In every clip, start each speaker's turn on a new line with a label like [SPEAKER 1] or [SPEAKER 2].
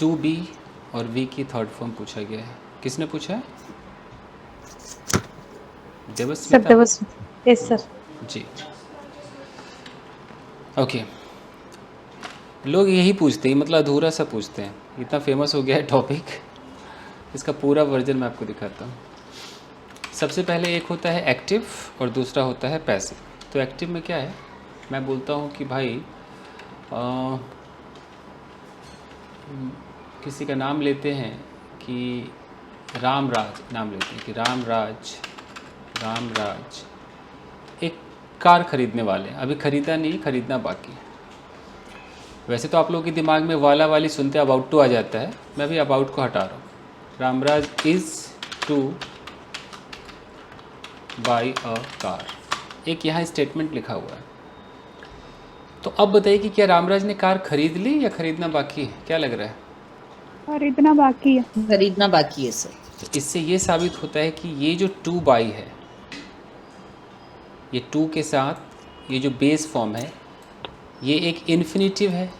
[SPEAKER 1] To be और V की third form पूछा गया है। किसने पूछा है? Devasmita
[SPEAKER 2] yes sir.
[SPEAKER 1] जी। ओके, लोग यही पूछते हैं, मतलब अधूरा सा पूछते हैं। इतना फेमस हो गया है टॉपिक, इसका पूरा वर्जन मैं आपको दिखाता हूँ। सबसे पहले एक होता है एक्टिव और दूसरा होता है पैसिव। तो एक्टिव में क्या है, मैं बोलता हूँ कि भाई किसी का नाम लेते हैं कि रामराज, नाम लेते हैं कि रामराज एक कार खरीदने वाले हैं। अभी ख़रीदा नहीं, ख़रीदना बाकी है। वैसे तो आप लोगों के दिमाग में वाला वाली सुनते अबाउट टू आ जाता है, मैं भी अबाउट को हटा रहा हूँ। Ramraj is two by a car, एक यहाँ स्टेटमेंट लिखा हुआ है। तो अब बताइए कि क्या रामराज ने कार खरीद ली या खरीदना बाकी है? क्या लग रहा है?
[SPEAKER 2] खरीदना बाकी है।
[SPEAKER 3] खरीदना बाकी है सर।
[SPEAKER 1] तो इससे ये साबित होता है कि ये जो टू बाई है, ये टू के साथ ये जो बेस फॉर्म है, ये एक इन्फिनेटिव है।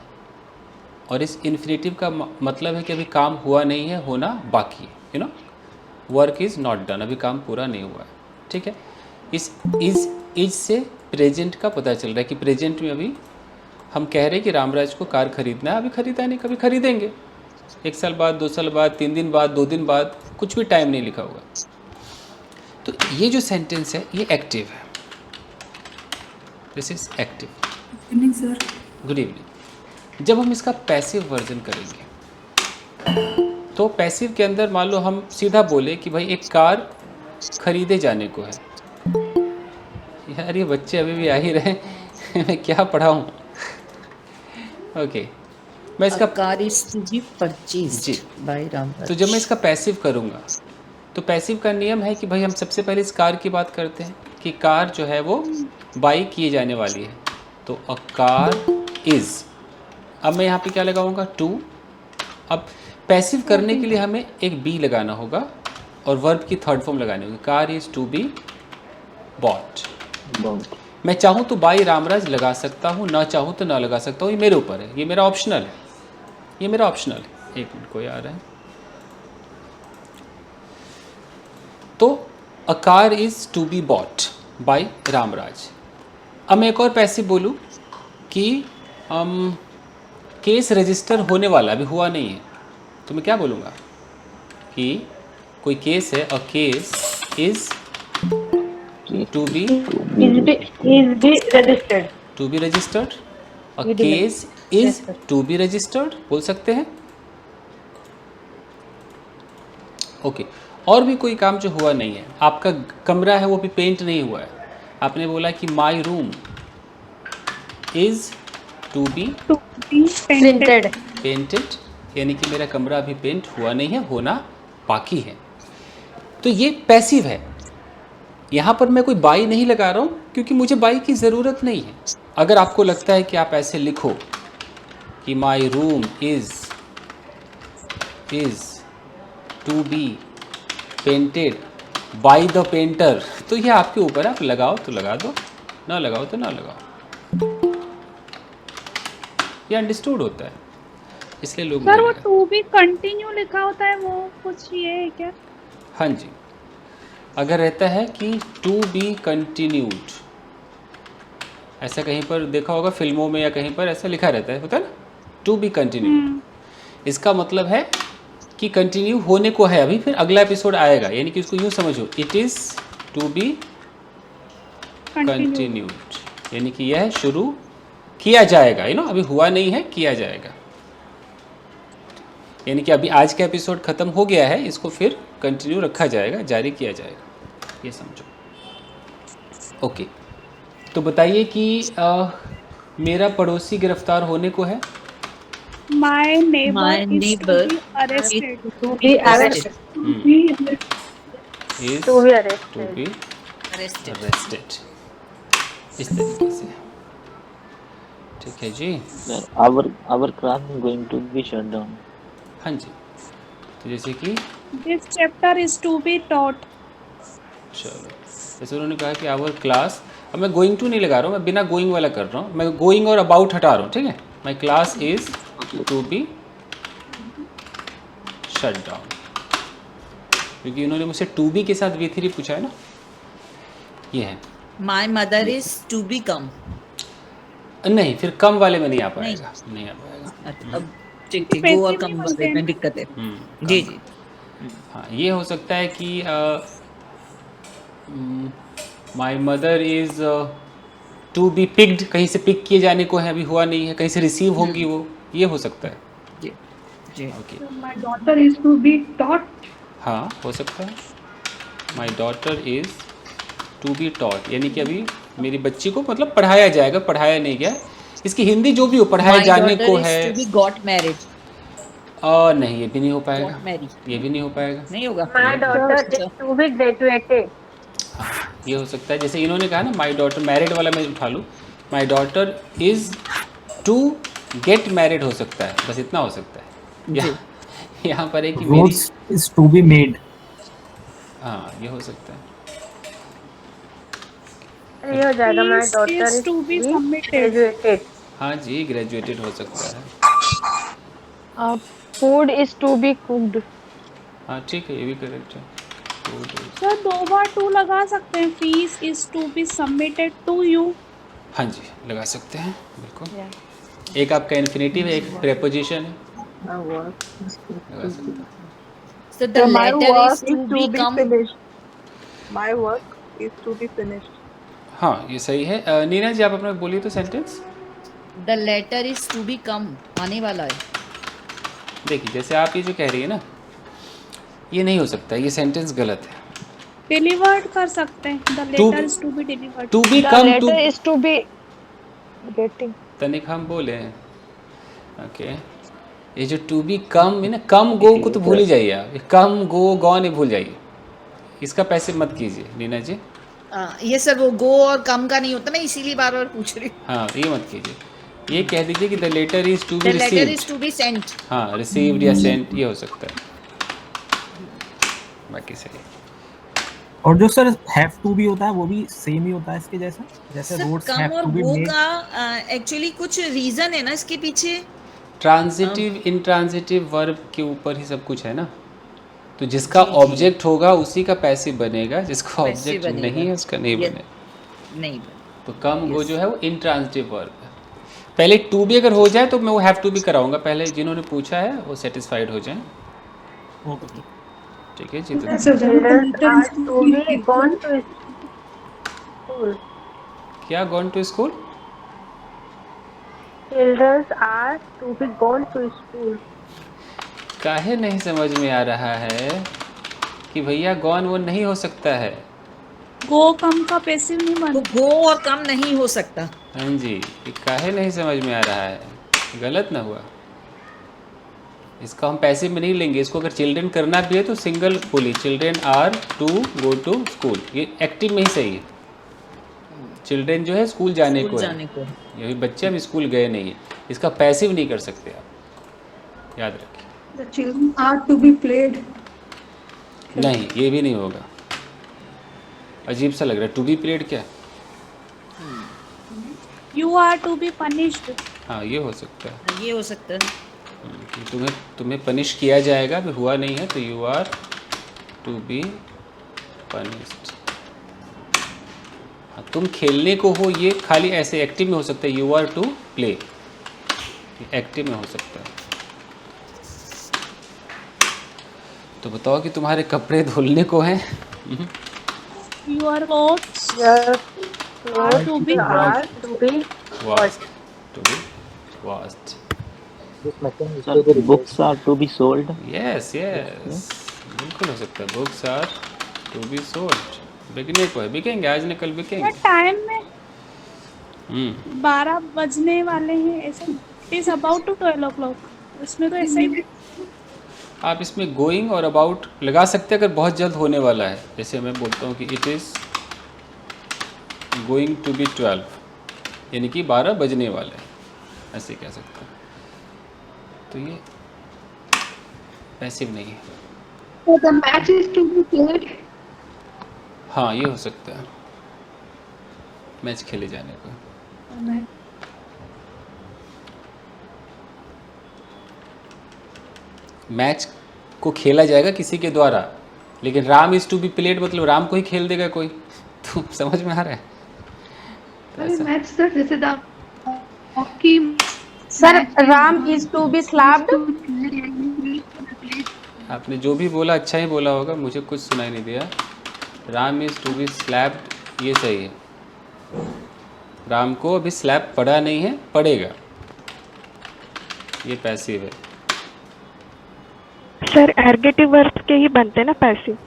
[SPEAKER 1] और इस इन्फिनेटिव का मतलब है कि अभी काम हुआ नहीं है, होना बाकी है। You know, work is not done, अभी काम पूरा नहीं हुआ है। ठीक है, इस इज से प्रेजेंट का पता चल रहा है कि प्रेजेंट में अभी हम कह रहे हैं कि रामराज को कार खरीदना है, अभी खरीदा नहीं, कभी खरीदेंगे। 1 साल बाद, 2 साल बाद, 3 दिन बाद, 2 दिन बाद, कुछ भी टाइम नहीं लिखा हुआ। तो ये जो सेंटेंस है ये एक्टिव है, this is active.
[SPEAKER 4] Good evening sir.
[SPEAKER 1] Good evening. जब हम इसका पैसिव वर्जन करेंगे तो पैसिव के अंदर मान लो हम सीधा बोले कि भाई एक कार खरीदे जाने को है। यार ये बच्चे अभी भी आ ही रहे मैं क्या पढ़ाऊँ। ओके, मैं इसका
[SPEAKER 3] car is to be purchased by Ramraj.
[SPEAKER 1] तो जब मैं इसका पैसिव करूँगा तो पैसिव का नियम है कि भाई हम सबसे पहले इस कार की बात करते हैं कि कार जो है वो बाई किए जाने वाली है। तो अ कार इज़, अब मैं यहाँ पे क्या लगाऊंगा? टू। अब पैसिव करने के लिए हमें एक बी लगाना होगा और वर्ब की थर्ड फॉर्म लगानी होगी। Car is to be bought. मैं चाहूँ तो बाई रामराज लगा सकता हूँ, ना चाहूँ तो ना लगा सकता हूँ, ये मेरे ऊपर है, ये मेरा ऑप्शनल है, ये मेरा ऑप्शनल है। एक मिनट, कोई आ रहा है। तो a car is to be bought by Ramraj. अब मैं एक और पैसिव बोलूँ कि केस रजिस्टर होने वाला, अभी हुआ नहीं है, तो मैं क्या बोलूँगा कि कोई केस है, a case is to be
[SPEAKER 2] registered.
[SPEAKER 1] To be registered. A case is to be registered बोल सकते हैं। ओके, और भी कोई काम जो हुआ नहीं है, आपका कमरा है वो भी पेंट नहीं हुआ है, आपने बोला कि my room is to be
[SPEAKER 2] painted.
[SPEAKER 1] Painted, यानी कि मेरा कमरा अभी पेंट हुआ नहीं है, होना बाकी है। तो ये पैसिव है। यहाँ पर मैं कोई बाई नहीं लगा रहा हूँ क्योंकि मुझे बाई की ज़रूरत नहीं है। अगर आपको लगता है कि आप ऐसे लिखो कि my room is to be painted by the painter, तो ये आपके ऊपर है, आप लगाओ तो लगा दो, ना लगाओ तो ना लगाओ। ये अंडरस्टूड होता है, इसलिए लोग
[SPEAKER 2] सर वो
[SPEAKER 1] बोलेंगे।
[SPEAKER 2] टू बी कंटिन्यू लिखा होता है, वो कुछ ये है क्या?
[SPEAKER 1] हाँ जी, अगर रहता है कि टू बी कंटिन्यूड, ऐसा कहीं पर देखा होगा फिल्मों में या कहीं पर ऐसा लिखा रहता है, होता है ना, टू बी कंटिन्यूड। इसका मतलब है कि कंटिन्यू होने को है, अभी फिर अगला एपिसोड आएगा, यानी कि उसको यूँ समझो, it is to be continued, यानी कि यह शुरू किया जाएगा। यू नो, अभी हुआ नहीं है, किया जाएगा, यानी कि अभी आज का एपिसोड ख़त्म हो गया है, इसको फिर कंटिन्यू रखा जाएगा, जारी किया जाएगा, ये समझो। ओके, तो बताइए कि मेरा पड़ोसी गिरफ्तार होने को है।
[SPEAKER 2] My neighbor is to
[SPEAKER 3] neighbor
[SPEAKER 2] be arrested.
[SPEAKER 3] to be arrested.
[SPEAKER 1] Is to be arrested, इस तरीके से। ठीक है जी।
[SPEAKER 5] our class is going to be shut down.
[SPEAKER 1] हाँ जी, तो जैसे कि
[SPEAKER 2] This chapter is to be taught.
[SPEAKER 1] चलो, जैसे उन्होंने कहा कि आवर क्लास, अब मैं गोइंग टू नहीं लगा रहा हूँ, मैं बिना गोइंग वाला कर रहा हूँ, मैं गोइंग और अबाउट हटा रहा हूँ। ठीक है, my class is to be shut down, क्योंकि इन्होंने मुझसे टू बी के साथ V3 पूछा है ना, ये है।
[SPEAKER 3] My mother is to be come.
[SPEAKER 1] नहीं, फिर कम वाले में नहीं आ पाएगा, नहीं आ पाएगा।
[SPEAKER 3] अच्छा, अब ठीक ठीक, गो और
[SPEAKER 2] पैसिव
[SPEAKER 3] कम
[SPEAKER 2] नहीं
[SPEAKER 3] वाले
[SPEAKER 2] बनते
[SPEAKER 3] में
[SPEAKER 2] हैं।
[SPEAKER 3] दिक्कत है।
[SPEAKER 1] कम।
[SPEAKER 3] जी जी।
[SPEAKER 1] हाँ, ये हो सकता है कि my mother is to be picked, कहीं से पिक किए जाने को है, अभी हुआ नहीं है, कहीं से रिसीव होगी वो, ये हो सकता है।
[SPEAKER 3] जी जी।
[SPEAKER 1] Okay,
[SPEAKER 2] my daughter is to be taught.
[SPEAKER 1] हाँ हो सकता है। My daughter is to be taught, यानी कि अभी मेरी बच्ची को मतलब पढ़ाया जाएगा, पढ़ाया नहीं गया। इसकी हिंदी जो भी हो, पढ़ाया
[SPEAKER 3] My
[SPEAKER 1] जाने
[SPEAKER 3] daughter
[SPEAKER 1] को
[SPEAKER 3] is
[SPEAKER 1] है।
[SPEAKER 3] to be got married.
[SPEAKER 1] नहीं, ये भी नहीं हो पाएगा,
[SPEAKER 3] Got married.
[SPEAKER 1] ये भी नहीं हो पाएगा।
[SPEAKER 3] नहीं होगा।
[SPEAKER 4] My daughter is to be graduated.
[SPEAKER 1] हाँ, ये हो सकता है। जैसे इन्होंने कहा ना, माई डॉटर, मैरिड वाला मैं उठा लूँ, my daughter is to get married हो सकता है, बस इतना हो सकता है।
[SPEAKER 3] जी।
[SPEAKER 1] यहाँ पर है कि मेरी,
[SPEAKER 6] Rose is to be made.
[SPEAKER 1] हाँ ये हो सकता है।
[SPEAKER 4] ये हो जाएगा my daughter
[SPEAKER 2] is
[SPEAKER 4] is
[SPEAKER 2] to be submitted.
[SPEAKER 4] graduated.
[SPEAKER 1] हाँ जी, ग्रेजुएटेड हो सकता है।
[SPEAKER 4] Food is to be cooked.
[SPEAKER 1] हाँ ठीक है, ये भी करेक्ट है। Food is-
[SPEAKER 2] सर 2 बार टू लगा सकते हैं। Fees is to be submitted to you.
[SPEAKER 1] हाँ जी, लगा सकते हैं बिल्कुल। एक आपका इन्फिनेटिव है, एक प्रेपोजिशन है, लगा सकते हैं।
[SPEAKER 3] So the
[SPEAKER 7] my
[SPEAKER 3] letter
[SPEAKER 7] work
[SPEAKER 3] is to be come.
[SPEAKER 7] finished. My work is to be finished.
[SPEAKER 1] हाँ ये सही है। नीना जी आप अपना बोलिए तो sentence.
[SPEAKER 3] The letter is to be come आने वाला है।
[SPEAKER 1] देखिए, जैसे आप ये जो कह रही है ना, ये नहीं हो सकता, ये सेंटेंस गलत है।
[SPEAKER 2] डिलीवर्ड कर सकते हैं। The
[SPEAKER 1] To-
[SPEAKER 2] letter is to be delivered.
[SPEAKER 1] To be
[SPEAKER 4] The
[SPEAKER 1] come to,
[SPEAKER 4] letter is to be getting.
[SPEAKER 1] तनिक हम बोले हैं। ओके, ये जो टू बी कम है ना, कम गो को तो भूल ही जाइए आप, ये कम गो गॉन ये भूल जाइए, इसका पैसे मत कीजिए नीना जी।
[SPEAKER 3] ये सर वो गो और कम का नहीं होता, मैं इसीलिए बार बार पूछ रही हूँ।
[SPEAKER 1] हाँ ये मत कीजिए, ये कह दीजिए कि the letter is to be
[SPEAKER 3] The letter is
[SPEAKER 1] received.
[SPEAKER 3] to be sent.
[SPEAKER 1] हाँ, रिसीव्ड या सेंट, ये हो सकता है, बाकी सही।
[SPEAKER 6] और जो सर have to be होता है वो भी सेम ही होता है इसके जैसा, जैसे
[SPEAKER 3] सर
[SPEAKER 6] roads
[SPEAKER 3] कम
[SPEAKER 6] have
[SPEAKER 3] और
[SPEAKER 6] to be
[SPEAKER 3] गो
[SPEAKER 6] made.
[SPEAKER 3] का एक्चुअली कुछ रीजन है ना इसके पीछे।
[SPEAKER 1] ट्रांजिटिव इंट्रांजिटिव वर्ब के ऊपर ही सब कुछ है ना, तो जिसका
[SPEAKER 3] जी, जी।
[SPEAKER 1] ऑब्जेक्ट होगा उसी का पैसिव बनेगा, जिसका
[SPEAKER 3] पैसिव
[SPEAKER 1] ऑब्जेक्ट
[SPEAKER 3] बनेगा।
[SPEAKER 1] नहीं है उसका नहीं
[SPEAKER 3] ये-
[SPEAKER 1] बनेगा।
[SPEAKER 3] नहीं
[SPEAKER 1] तो कम गो जो है वो इंट्रांजिटिव वर्ब है। पहले टू बी अगर हो जाए तो मैं वो हैव टू बी कराऊंगा, पहले जिन्होंने पूछा है वो सेटिस्फाइड हो जाए।
[SPEAKER 6] Okay.
[SPEAKER 1] ठीक है जी, तो
[SPEAKER 4] Children are to be gone to school.
[SPEAKER 1] क्या gone to school?
[SPEAKER 4] Children are to be gone to school.
[SPEAKER 1] काहे नहीं समझ में आ रहा है कि भैया गॉन वो नहीं हो सकता है।
[SPEAKER 2] गो कम का पैसिव नहीं
[SPEAKER 3] तो
[SPEAKER 2] बन।
[SPEAKER 3] गो और कम नहीं हो सकता।
[SPEAKER 1] हाँ जी, ये काहे नहीं समझ में आ रहा है, गलत ना हुआ। इसका हम पैसे में नहीं लेंगे, इसको अगर चिल्ड्रन करना भी है तो सिंगल बोलिए, children are to go to school, ये एक्टिव में ही सही है। चिल्ड्रन जो है स्कूल जाने
[SPEAKER 3] स्कूल
[SPEAKER 1] को है,
[SPEAKER 3] जाने को।
[SPEAKER 1] ये भी बच्चे अब स्कूल गए नहीं है, इसका पैसिव नहीं कर सकते आप, याद रखिए।
[SPEAKER 7] The children are to be played.
[SPEAKER 1] नहीं, ये भी नहीं होगा, अजीब सा लग रहा है। टू बी प्लेड क्या?
[SPEAKER 2] You are to be punished.
[SPEAKER 1] हाँ ये हो सकता है।
[SPEAKER 3] ये हो सकता है।
[SPEAKER 1] कि तुम्हें पनिश किया जाएगा, अभी हुआ नहीं है, तो you are to be punished. हाँ, तुम खेलने को हो, ये खाली ऐसे एक्टिव में हो सकता है, you are to play, active में हो सकता है। तो बताओ कि तुम्हारे कपड़े धुलने को हैं।
[SPEAKER 2] You are clothes
[SPEAKER 4] Your
[SPEAKER 2] are to be
[SPEAKER 4] are to be
[SPEAKER 1] washed, to be washed।
[SPEAKER 5] Sir, books are to be sold.
[SPEAKER 1] Yes yes, बिल्कुल हो सकता है, books are to be sold. बिकने को है, बिकेंगे, आज न कल बिकेंगे।
[SPEAKER 2] टाइम में
[SPEAKER 1] हम्म
[SPEAKER 2] 12 बजने वाले हैं, ऐसे it is about to 12 o'clock। इसमें तो ऐसा ही
[SPEAKER 1] आप इसमें गोइंग और अबाउट लगा सकते हैं अगर बहुत जल्द होने वाला है। जैसे मैं बोलता हूँ कि it is going to be 12, यानी कि 12 बजने वाले हैं, ऐसे कह सकते हैं। तो ये पैसिव नहीं है।
[SPEAKER 7] So the match is to be played.
[SPEAKER 1] हाँ ये हो सकता है, मैच खेले जाने को। मैच को खेला जाएगा किसी के द्वारा, लेकिन Ram is to be played मतलब राम को ही खेल देगा कोई। तो समझ में आ रहा है? तो
[SPEAKER 8] अरे
[SPEAKER 1] ऐसा
[SPEAKER 8] मैच सर जैसे the hockey
[SPEAKER 4] sir Ram is to be slapped.
[SPEAKER 1] आपने जो भी बोला अच्छा ही बोला होगा, मुझे कुछ सुनाई नहीं दिया। Ram is to be slapped, ये सही है। राम को अभी स्लैप पड़ा नहीं है, पड़ेगा, ये पैसिव है।
[SPEAKER 2] सर एर्गेटिव वर्ब के ही बनते हैं ना पैसिव।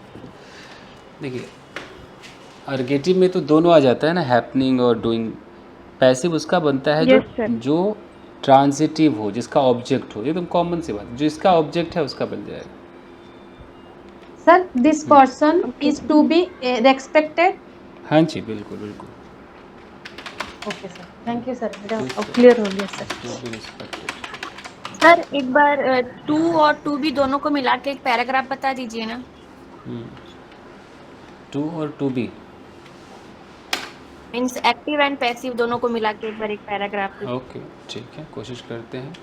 [SPEAKER 1] देखिए अर्गेटिव में तो दोनों आ जाता है ना, हैपनिंग और डूइंग। पैसिव उसका बनता है
[SPEAKER 2] Yes, sir.
[SPEAKER 1] जो ट्रांजिटिव हो, जिसका ऑब्जेक्ट हो, एकदम कॉमन सी बात, जो इसका ऑब्जेक्ट है उसका बन जाएगा।
[SPEAKER 4] Sir this person is to be respected.
[SPEAKER 1] हाँ जी, बिल्कुल बिल्कुल।
[SPEAKER 4] Okay sir, thank you sir, clear हो गया sir.
[SPEAKER 1] To be respected.
[SPEAKER 9] Sir एक बार टू और टू बी दोनों को मिला के एक पैराग्राफ बता दीजिए ना।
[SPEAKER 1] टू और to be
[SPEAKER 9] means active and passive दोनों को मिला के एक बार एक पैराग्राफ।
[SPEAKER 1] ओके, ठीक है, कोशिश करते हैं।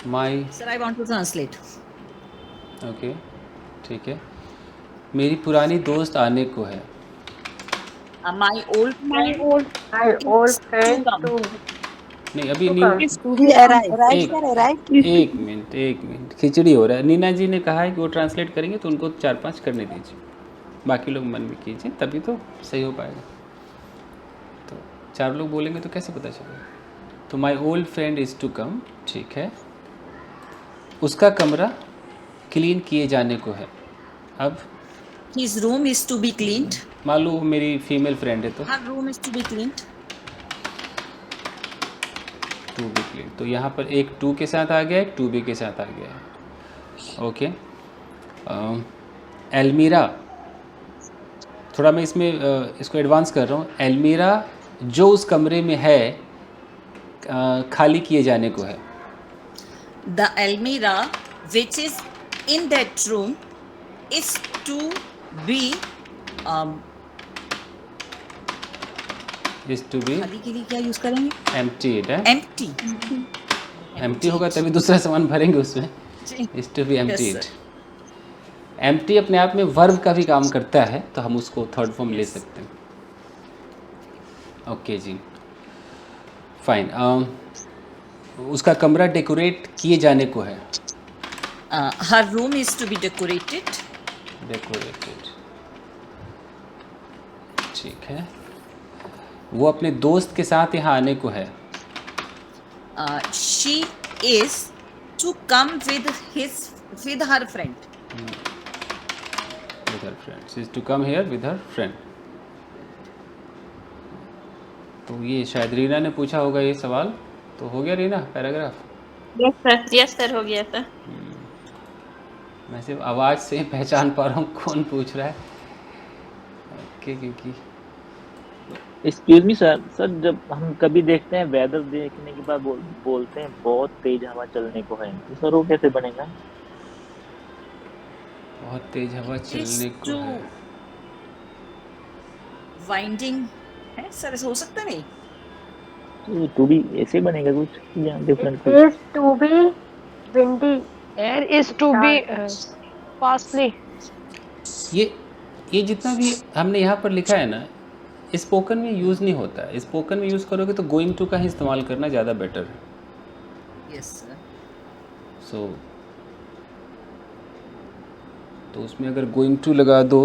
[SPEAKER 1] My,
[SPEAKER 3] sir I want to translate.
[SPEAKER 1] Okay ठीक है। मेरी पुरानी दोस्त आने को है।
[SPEAKER 3] My old
[SPEAKER 4] my old friend to
[SPEAKER 1] नहीं अभी एक मिनट खिचड़ी हो रहा है। नीना जी ने कहा है कि वो ट्रांसलेट करेंगे तो उनको 4-5 करने दीजिए, बाकी लोग मन में कीजिए, तभी तो सही हो पाएगा। तो 4 लोग बोलेंगे तो कैसे पता चलेगा? तो my old friend is to come, ठीक है। उसका कमरा क्लीन किए जाने को है। अब
[SPEAKER 3] his room is to be cleaned.
[SPEAKER 1] मालूम मेरी फीमेल फ्रेंड है तो
[SPEAKER 3] her room is to be cleaned.
[SPEAKER 1] To be clean, तो यहाँ पर एक टू के साथ आ गया, एक टू बी के साथ आ गया है। ओके। एल्मीरा, थोड़ा मैं इसमें इसको एडवांस कर रहा हूँ। एल्मीरा जो उस कमरे में है खाली किए जाने को है।
[SPEAKER 3] द एल्मीरा which is in that room is to be
[SPEAKER 1] is to be
[SPEAKER 3] खाली के लिए क्या यूज करेंगे?
[SPEAKER 1] एम्प्टीड है।
[SPEAKER 3] एम्प्टी।
[SPEAKER 1] एम्प्टी होगा तभी दूसरा सामान भरेंगे उसमें। Is to be emptied. Empty अपने आप में वर्ब का भी काम करता है, तो हम उसको थर्ड फॉर्म ले सकते हैं। ओके जी, फाइन। उसका कमरा डेकोरेट किए जाने को है।
[SPEAKER 3] Her room is to be decorated.
[SPEAKER 1] Decorated, ठीक है। वो अपने दोस्त के साथ यहाँ आने को है।
[SPEAKER 3] She is to come with her friend.
[SPEAKER 1] With her friend, she is to come here with her friend. तो ये शायद रीना ने पूछा होगा ये सवाल, तो हो गया रीना पैराग्राफ?
[SPEAKER 9] यस सर हो गया सर।
[SPEAKER 1] मैं सिर्फ आवाज़ से पहचान पा रहा हूँ कौन पूछ रहा है। ओके, क्योंकि
[SPEAKER 5] एक्सक्यूज मी सर, जब हम कभी देखते हैं वेदर देखने के बाद बोलते हैं बहुत तेज हवा चलने को है, तो सर वो कैसे बनेगा?
[SPEAKER 1] बहुत तेज हवा चलने को है।
[SPEAKER 3] वाइंडिंग है सर, ऐसा हो सकता नहीं?
[SPEAKER 5] तो टू बी ऐसे बनेगा कुछ या different?
[SPEAKER 4] Is to be windy.
[SPEAKER 2] Air is to be fastly.
[SPEAKER 1] ये जितना भी हमने यहाँ पर लिखा है ना, स्पोकन में यूज़ नहीं होता है। स्पोकन में यूज़ करोगे तो गोइंग टू का ही इस्तेमाल करना ज़्यादा बेटर है।
[SPEAKER 3] Yes sir.
[SPEAKER 1] सो तो उसमें अगर गोइंग टू लगा दो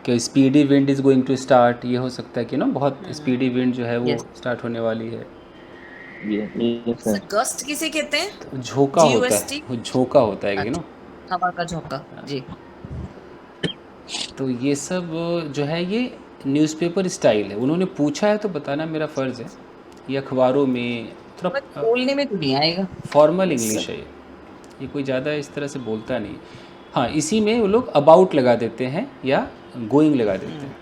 [SPEAKER 1] कि speedy wind is going to start, ये हो सकता है कि ना बहुत स्पीडी विंड जो है वो स्टार्ट होने वाली है।
[SPEAKER 5] Yes sir.
[SPEAKER 3] गस्ट किसे कहते हैं?
[SPEAKER 1] तो झोंका होता है, वो झोंका होता है कि ना,
[SPEAKER 3] हवा का झोंका जी।
[SPEAKER 1] तो ये सब जो है ये न्यूज़पेपर स्टाइल है। उन्होंने पूछा है तो बताना मेरा फ़र्ज़ है। ये अखबारों में थोड़ा
[SPEAKER 3] बोलने में तो नहीं आएगा।
[SPEAKER 1] फॉर्मल इंग्लिश है ये कोई ज़्यादा इस तरह से बोलता नहीं। हाँ, इसी में वो लोग अबाउट लगा देते हैं या गोइंग लगा देते हैं।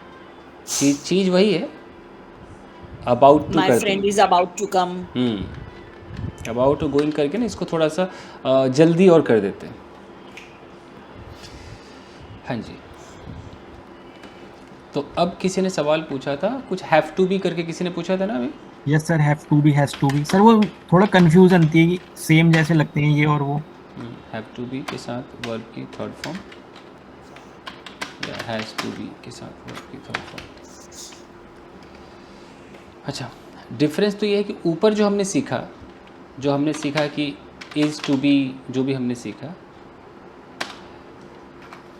[SPEAKER 1] चीज़ वही है, about to.
[SPEAKER 3] My friend is about to come.
[SPEAKER 1] About to going करके ना इसको थोड़ा सा जल्दी और कर देते हैं। हाँ जी, तो अब किसी ने सवाल पूछा था कुछ हैव टू बी करके, किसी ने पूछा था ना अभी?
[SPEAKER 6] Yes sir, have to be, has to be. Sir वो थोड़ा कंफ्यूजन थी कि सेम जैसे लगते हैं ये और वो,
[SPEAKER 1] हैव टू बी के साथ वर्ब की थर्ड फॉर्म या हैज़ टू बी के साथ वर्ब की थर्ड फॉर्म। अच्छा, डिफरेंस तो ये है कि ऊपर जो हमने सीखा कि इज़ टू बी, जो भी हमने सीखा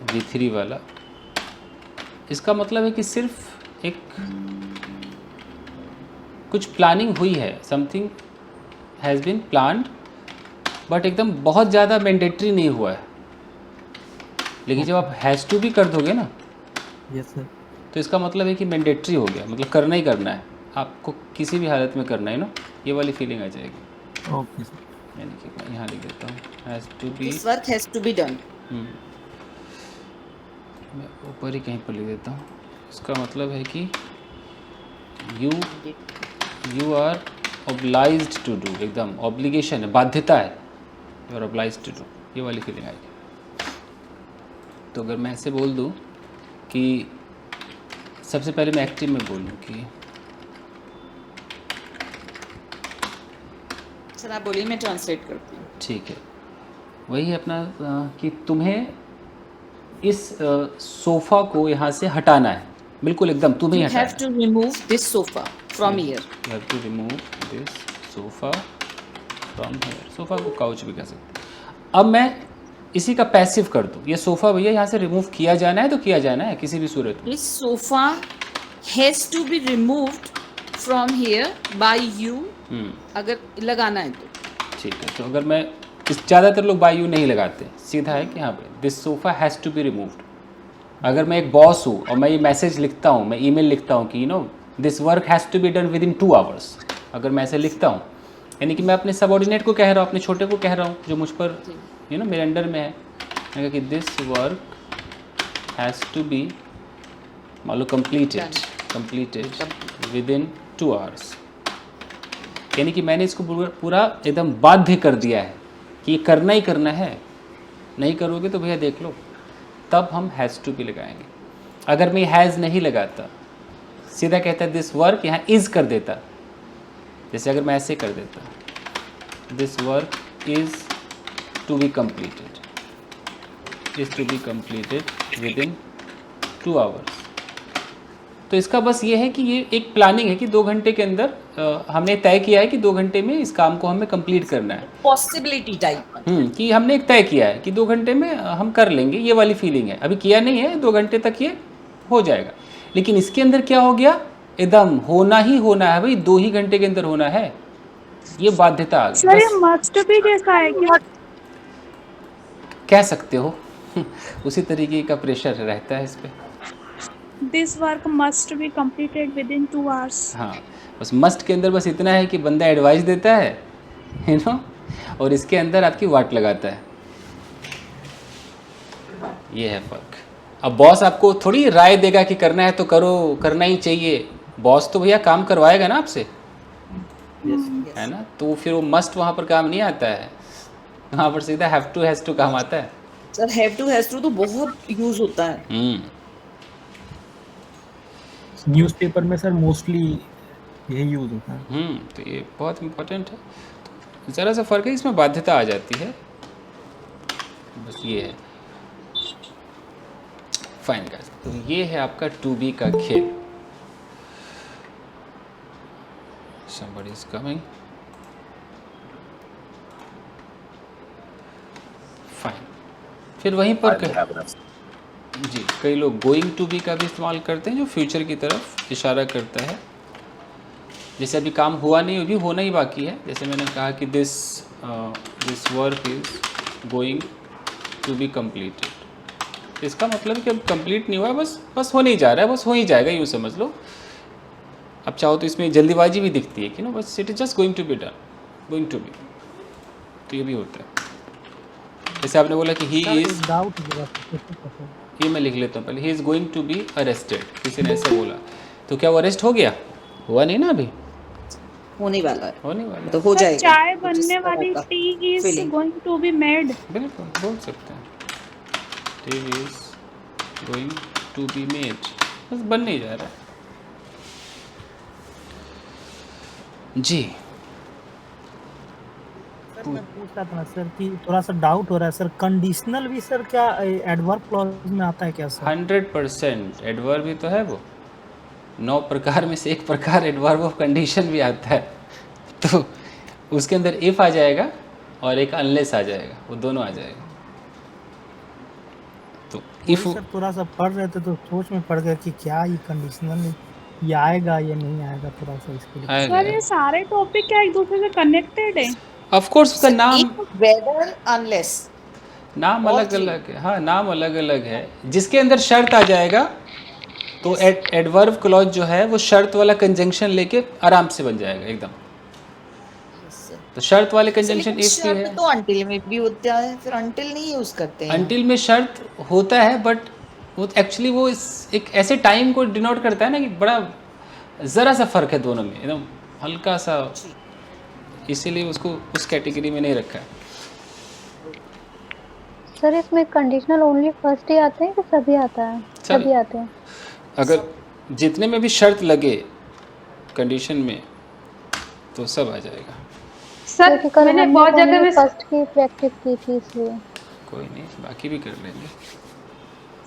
[SPEAKER 1] V3 वाला, इसका मतलब है कि सिर्फ एक कुछ प्लानिंग हुई है, something has been planned, but एकदम बहुत ज़्यादा मैंडेटरी नहीं हुआ है। लेकिन जब आप हैज़ टू बी कर दोगे ना,
[SPEAKER 6] यस सर।
[SPEAKER 1] तो इसका मतलब है कि मैंडेटरी हो गया, मतलब करना ही करना है, आपको किसी भी हालत में करना है ना, ये वाली फीलिंग आ जाएगी।
[SPEAKER 6] Okay sir.
[SPEAKER 1] यानी कि मैं यहाँ लिख देता हूँ has to be,
[SPEAKER 3] this work has to be done.
[SPEAKER 1] मैं ऊपर ही कहीं पर लिख देता हूँ। इसका मतलब है कि you are obliged to do, एकदम ऑब्लिगेशन है, बाध्यता है, you are obliged to do, ये वाली फीलिंग आएगी। तो अगर मैं ऐसे बोल दूँ कि सबसे पहले मैं एक्टिव में बोलूँ कि
[SPEAKER 3] सर आप बोलिए, मैं ट्रांसलेट करती हूँ।
[SPEAKER 1] ठीक है, वही है अपना कि तुम्हें इस सोफ़ा को यहाँ से हटाना है, बिल्कुल एकदम तुम्हें ही
[SPEAKER 3] You
[SPEAKER 1] हटाना
[SPEAKER 3] have to remove this sofa from here.
[SPEAKER 1] You have to remove this sofa from here. Sofa को काउच भी कह सकते हैं। अब मैं इसी का पैसिव कर दूँ, ये सोफ़ा भैया यहाँ से रिमूव किया जाना है तो किया जाना है किसी भी सूरत में।
[SPEAKER 3] This sofa has to be removed from here by you. अगर लगाना है तो
[SPEAKER 1] ठीक है, तो अगर मैं ज़्यादातर लोग बाय यू नहीं लगाते, सीधा है कि हाँ भाई this sofa has to be removed. अगर मैं एक बॉस हूँ और मैं ये मैसेज लिखता हूँ, मैं ईमेल लिखता हूँ कि this work has to be done within 2 hours, अगर मैं ऐसे लिखता हूँ, यानी कि मैं अपने सबऑर्डिनेट को कह रहा हूँ, अपने छोटे को कह रहा हूँ जो मुझ पर मेरे अंडर में है, मैं कहा कि this work has to be मान लो कंप्लीटेड विद इन 2 hours, यानी कि मैंने इसको पूरा एकदम बाध्य कर दिया है कि ये करना ही करना है, नहीं करोगे तो भैया देख लो, तब हम हैज़ टू बी लगाएंगे। अगर मैं हैज़ नहीं लगाता, सीधा कहता है दिस वर्क, यहाँ इज़ कर देता, जैसे अगर मैं ऐसे कर देता this work is to be completed, is to be completed within 2 hours, तो इसका बस ये है कि ये एक प्लानिंग है कि 2 घंटे के अंदर हमने तय किया है कि 2 घंटे में इस काम को हमें कंप्लीट करना है,
[SPEAKER 3] पॉसिबिलिटी टाइप
[SPEAKER 1] कि हमने एक तय किया है कि 2 घंटे में हम कर लेंगे, ये वाली फीलिंग है। अभी किया नहीं है, 2 घंटे तक ये हो जाएगा, लेकिन इसके अंदर क्या हो गया, एकदम होना ही होना है भाई, 2 ही घंटे के अंदर होना है, ये बाध्यता आ गई।
[SPEAKER 2] सर ये मस्ट बी जैसा है क्या?
[SPEAKER 1] कह सकते हो उसी तरीके का प्रेशर रहता है इस पे।
[SPEAKER 2] This work must be completed within 2 hours.
[SPEAKER 1] हाँ, बस मस्ट के अंदर बस इतना है कि बंदा एडवाइस देता है और इसके अंदर आपकी वाट लगाता है, ये है फ़र्क। अब बॉस आपको थोड़ी राय देगा कि करना है तो करो, करना ही चाहिए, बॉस तो भैया काम करवाएगा ना आपसे, है ना, तो फिर वो मस्ट वहाँ पर काम नहीं आता है, वहाँ पर सीधा हैव टू हैज़ टू काम आता है।
[SPEAKER 3] Sir have to has to तो बहुत यूज होता है।
[SPEAKER 6] न्यूज़पेपर में सर मोस्टली यही यूज होता है।
[SPEAKER 1] तो ये बहुत इम्पोर्टेंट है, तो ज़रा सा फ़र्क है, इसमें बाध्यता आ जाती है, बस ये है। फाइन गाइस, तो ये है आपका टू बी का खेल। somebody is coming, fine. फिर वहीं पर जी कई लोग गोइंग टू बी का भी इस्तेमाल करते हैं जो फ्यूचर की तरफ इशारा करता है, जैसे अभी काम हुआ नहीं, अभी होना ही बाकी है, जैसे मैंने कहा कि this work is going to be completed, इसका मतलब कि अब कंप्लीट नहीं हुआ है, बस होने ही जा रहा है, बस हो ही जाएगा, यूँ समझ लो। अब चाहो तो इसमें जल्दीबाजी भी दिखती है कि बस it is just going to be done, going to be, तो ये भी होता है। जैसे आपने बोला कि ही इज़, ये मैं लिख लेता हूँ पहले, he is going to be arrested, किसी ने ऐसा बोला, तो क्या वो अरेस्ट हो गया? हुआ नहीं ना, अभी
[SPEAKER 3] होने वाला है,
[SPEAKER 1] होने वाला
[SPEAKER 3] तो हो
[SPEAKER 2] सर
[SPEAKER 3] जाएगा।
[SPEAKER 2] चाय बनने वाली tea is
[SPEAKER 3] Feeling.
[SPEAKER 2] Going to be made.
[SPEAKER 1] बिल्कुल बोल सकते हैं, tea is going to be made, बस बन नहीं जा रहा है जी।
[SPEAKER 6] मैं पूछ रहा था ना सर कि थोड़ा सा डाउट हो रहा है सर, कंडीशनल भी सर क्या एडवर्ब क्लॉज में आता है क्या सर?
[SPEAKER 1] 100% एडवर्ब ही तो है वो। 9 प्रकार में से एक प्रकार एडवर्ब ऑफ कंडीशन भी आता है, तो उसके अंदर इफ आ जाएगा और एक अनलेस आ जाएगा, वो दोनों आ जाएगा। तो इफ
[SPEAKER 6] सर थोड़ा सा पढ़ रहे थे तो सोच में पड़ गया कि क्या ये कंडीशनल ये आएगा या नहीं आएगा, थोड़ा सा इसके लिए।
[SPEAKER 2] सर ये सारे टॉपिक क्या एक दूसरे से कनेक्टेड है?
[SPEAKER 1] ऑफ कोर्स उसका नाम
[SPEAKER 3] वेदर अनलेस
[SPEAKER 1] नाम
[SPEAKER 3] all
[SPEAKER 1] अलग
[SPEAKER 3] three.
[SPEAKER 1] अलग है। हाँ, नाम अलग अलग है। जिसके अंदर शर्त आ जाएगा तो एडवर्ब क्लॉज जो है वो शर्त वाला कंजंक्शन लेके आराम से बन जाएगा एकदम। तो शर्त वाले कंजंक्शन इफ भी है।
[SPEAKER 3] तो अंटिल में भी होता है, फिर अंटिल नहीं यूज करते हैं।
[SPEAKER 1] अंटिल में शर्त होता है, बट वो एक्चुअली वो एक ऐसे टाइम को डिनोट करता है ना कि बड़ा ज़रा सा फर्क है दोनों में, एकदम हल्का सा, इसीलिए उसको उस कैटेगरी में नहीं रखा है।
[SPEAKER 10] सर इसमें कंडीशनल ओनली फर्स्ट ही आते हैं कि सभी आता है? सभी आते हैं।
[SPEAKER 1] अगर जितने में भी शर्त लगे कंडीशन में तो सब आ जाएगा।
[SPEAKER 10] सर मैंने बहुत जगह में फर्स्ट की प्रैक्टिस की थी इसलिए।
[SPEAKER 1] कोई नहीं, बाकी भी कर लेंगे।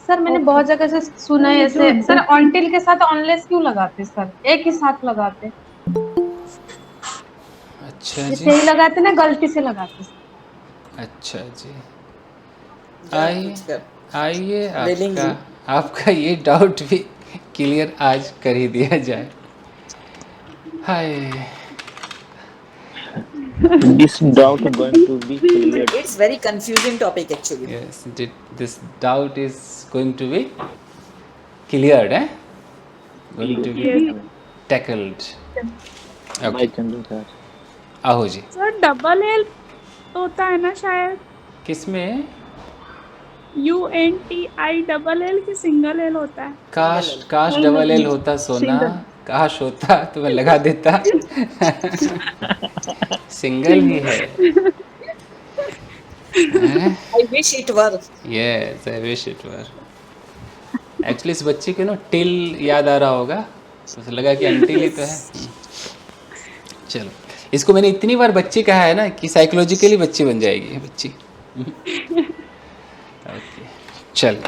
[SPEAKER 11] सर मैंने बहुत जगह से सुना है ऐसे सर ऑनटिल के साथ ऑनलेस क्यों लगाते सर, एक ही साथ लगाते?
[SPEAKER 1] अच्छा जी,
[SPEAKER 11] सही लगाते ना, गलती से लगाते।
[SPEAKER 1] अच्छा जी, आइए आपका ये डाउट भी क्लियर आज कर ही दिया जाए। हाय,
[SPEAKER 5] This doubt is going to be cleared.
[SPEAKER 3] It's very confusing topic actually.
[SPEAKER 1] yes, this doubt is going to be cleared, going to be tackled.
[SPEAKER 5] By Chandu sir.
[SPEAKER 1] आहो जी।
[SPEAKER 2] सर डबल एल होता है ना शायद?
[SPEAKER 1] किसमें?
[SPEAKER 2] UNTI डबल एल की single L होता है?
[SPEAKER 1] काश डबल एल होता सोना, काश होता तो मैं लगा देता। सिंगल ही है।
[SPEAKER 3] I wish it were.
[SPEAKER 1] Yes, I wish it were. Actually इस बच्चे को ना टिल याद आ रहा होगा, तो उसे लगा कि अंटिल ही तो है। चलो, इसको मैंने इतनी बार बच्ची कहा है ना कि साइकोलॉजिकली बच्ची बन जाएगी ये बच्ची। ओके, चल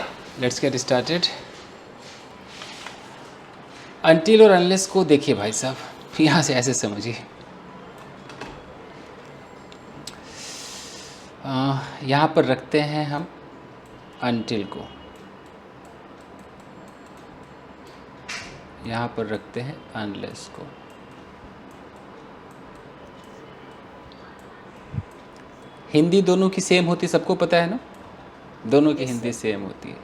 [SPEAKER 1] लेट्स गेट स्टार्टेड। अंटिल और अनलेस को देखिए भाई साहब, यहाँ से ऐसे समझिए। यहाँ पर रखते हैं हम अंटिल को, यहाँ पर रखते हैं अनलेस को। हिंदी दोनों की सेम होती, सबको पता है ना, दोनों की हिंदी सेम होती है।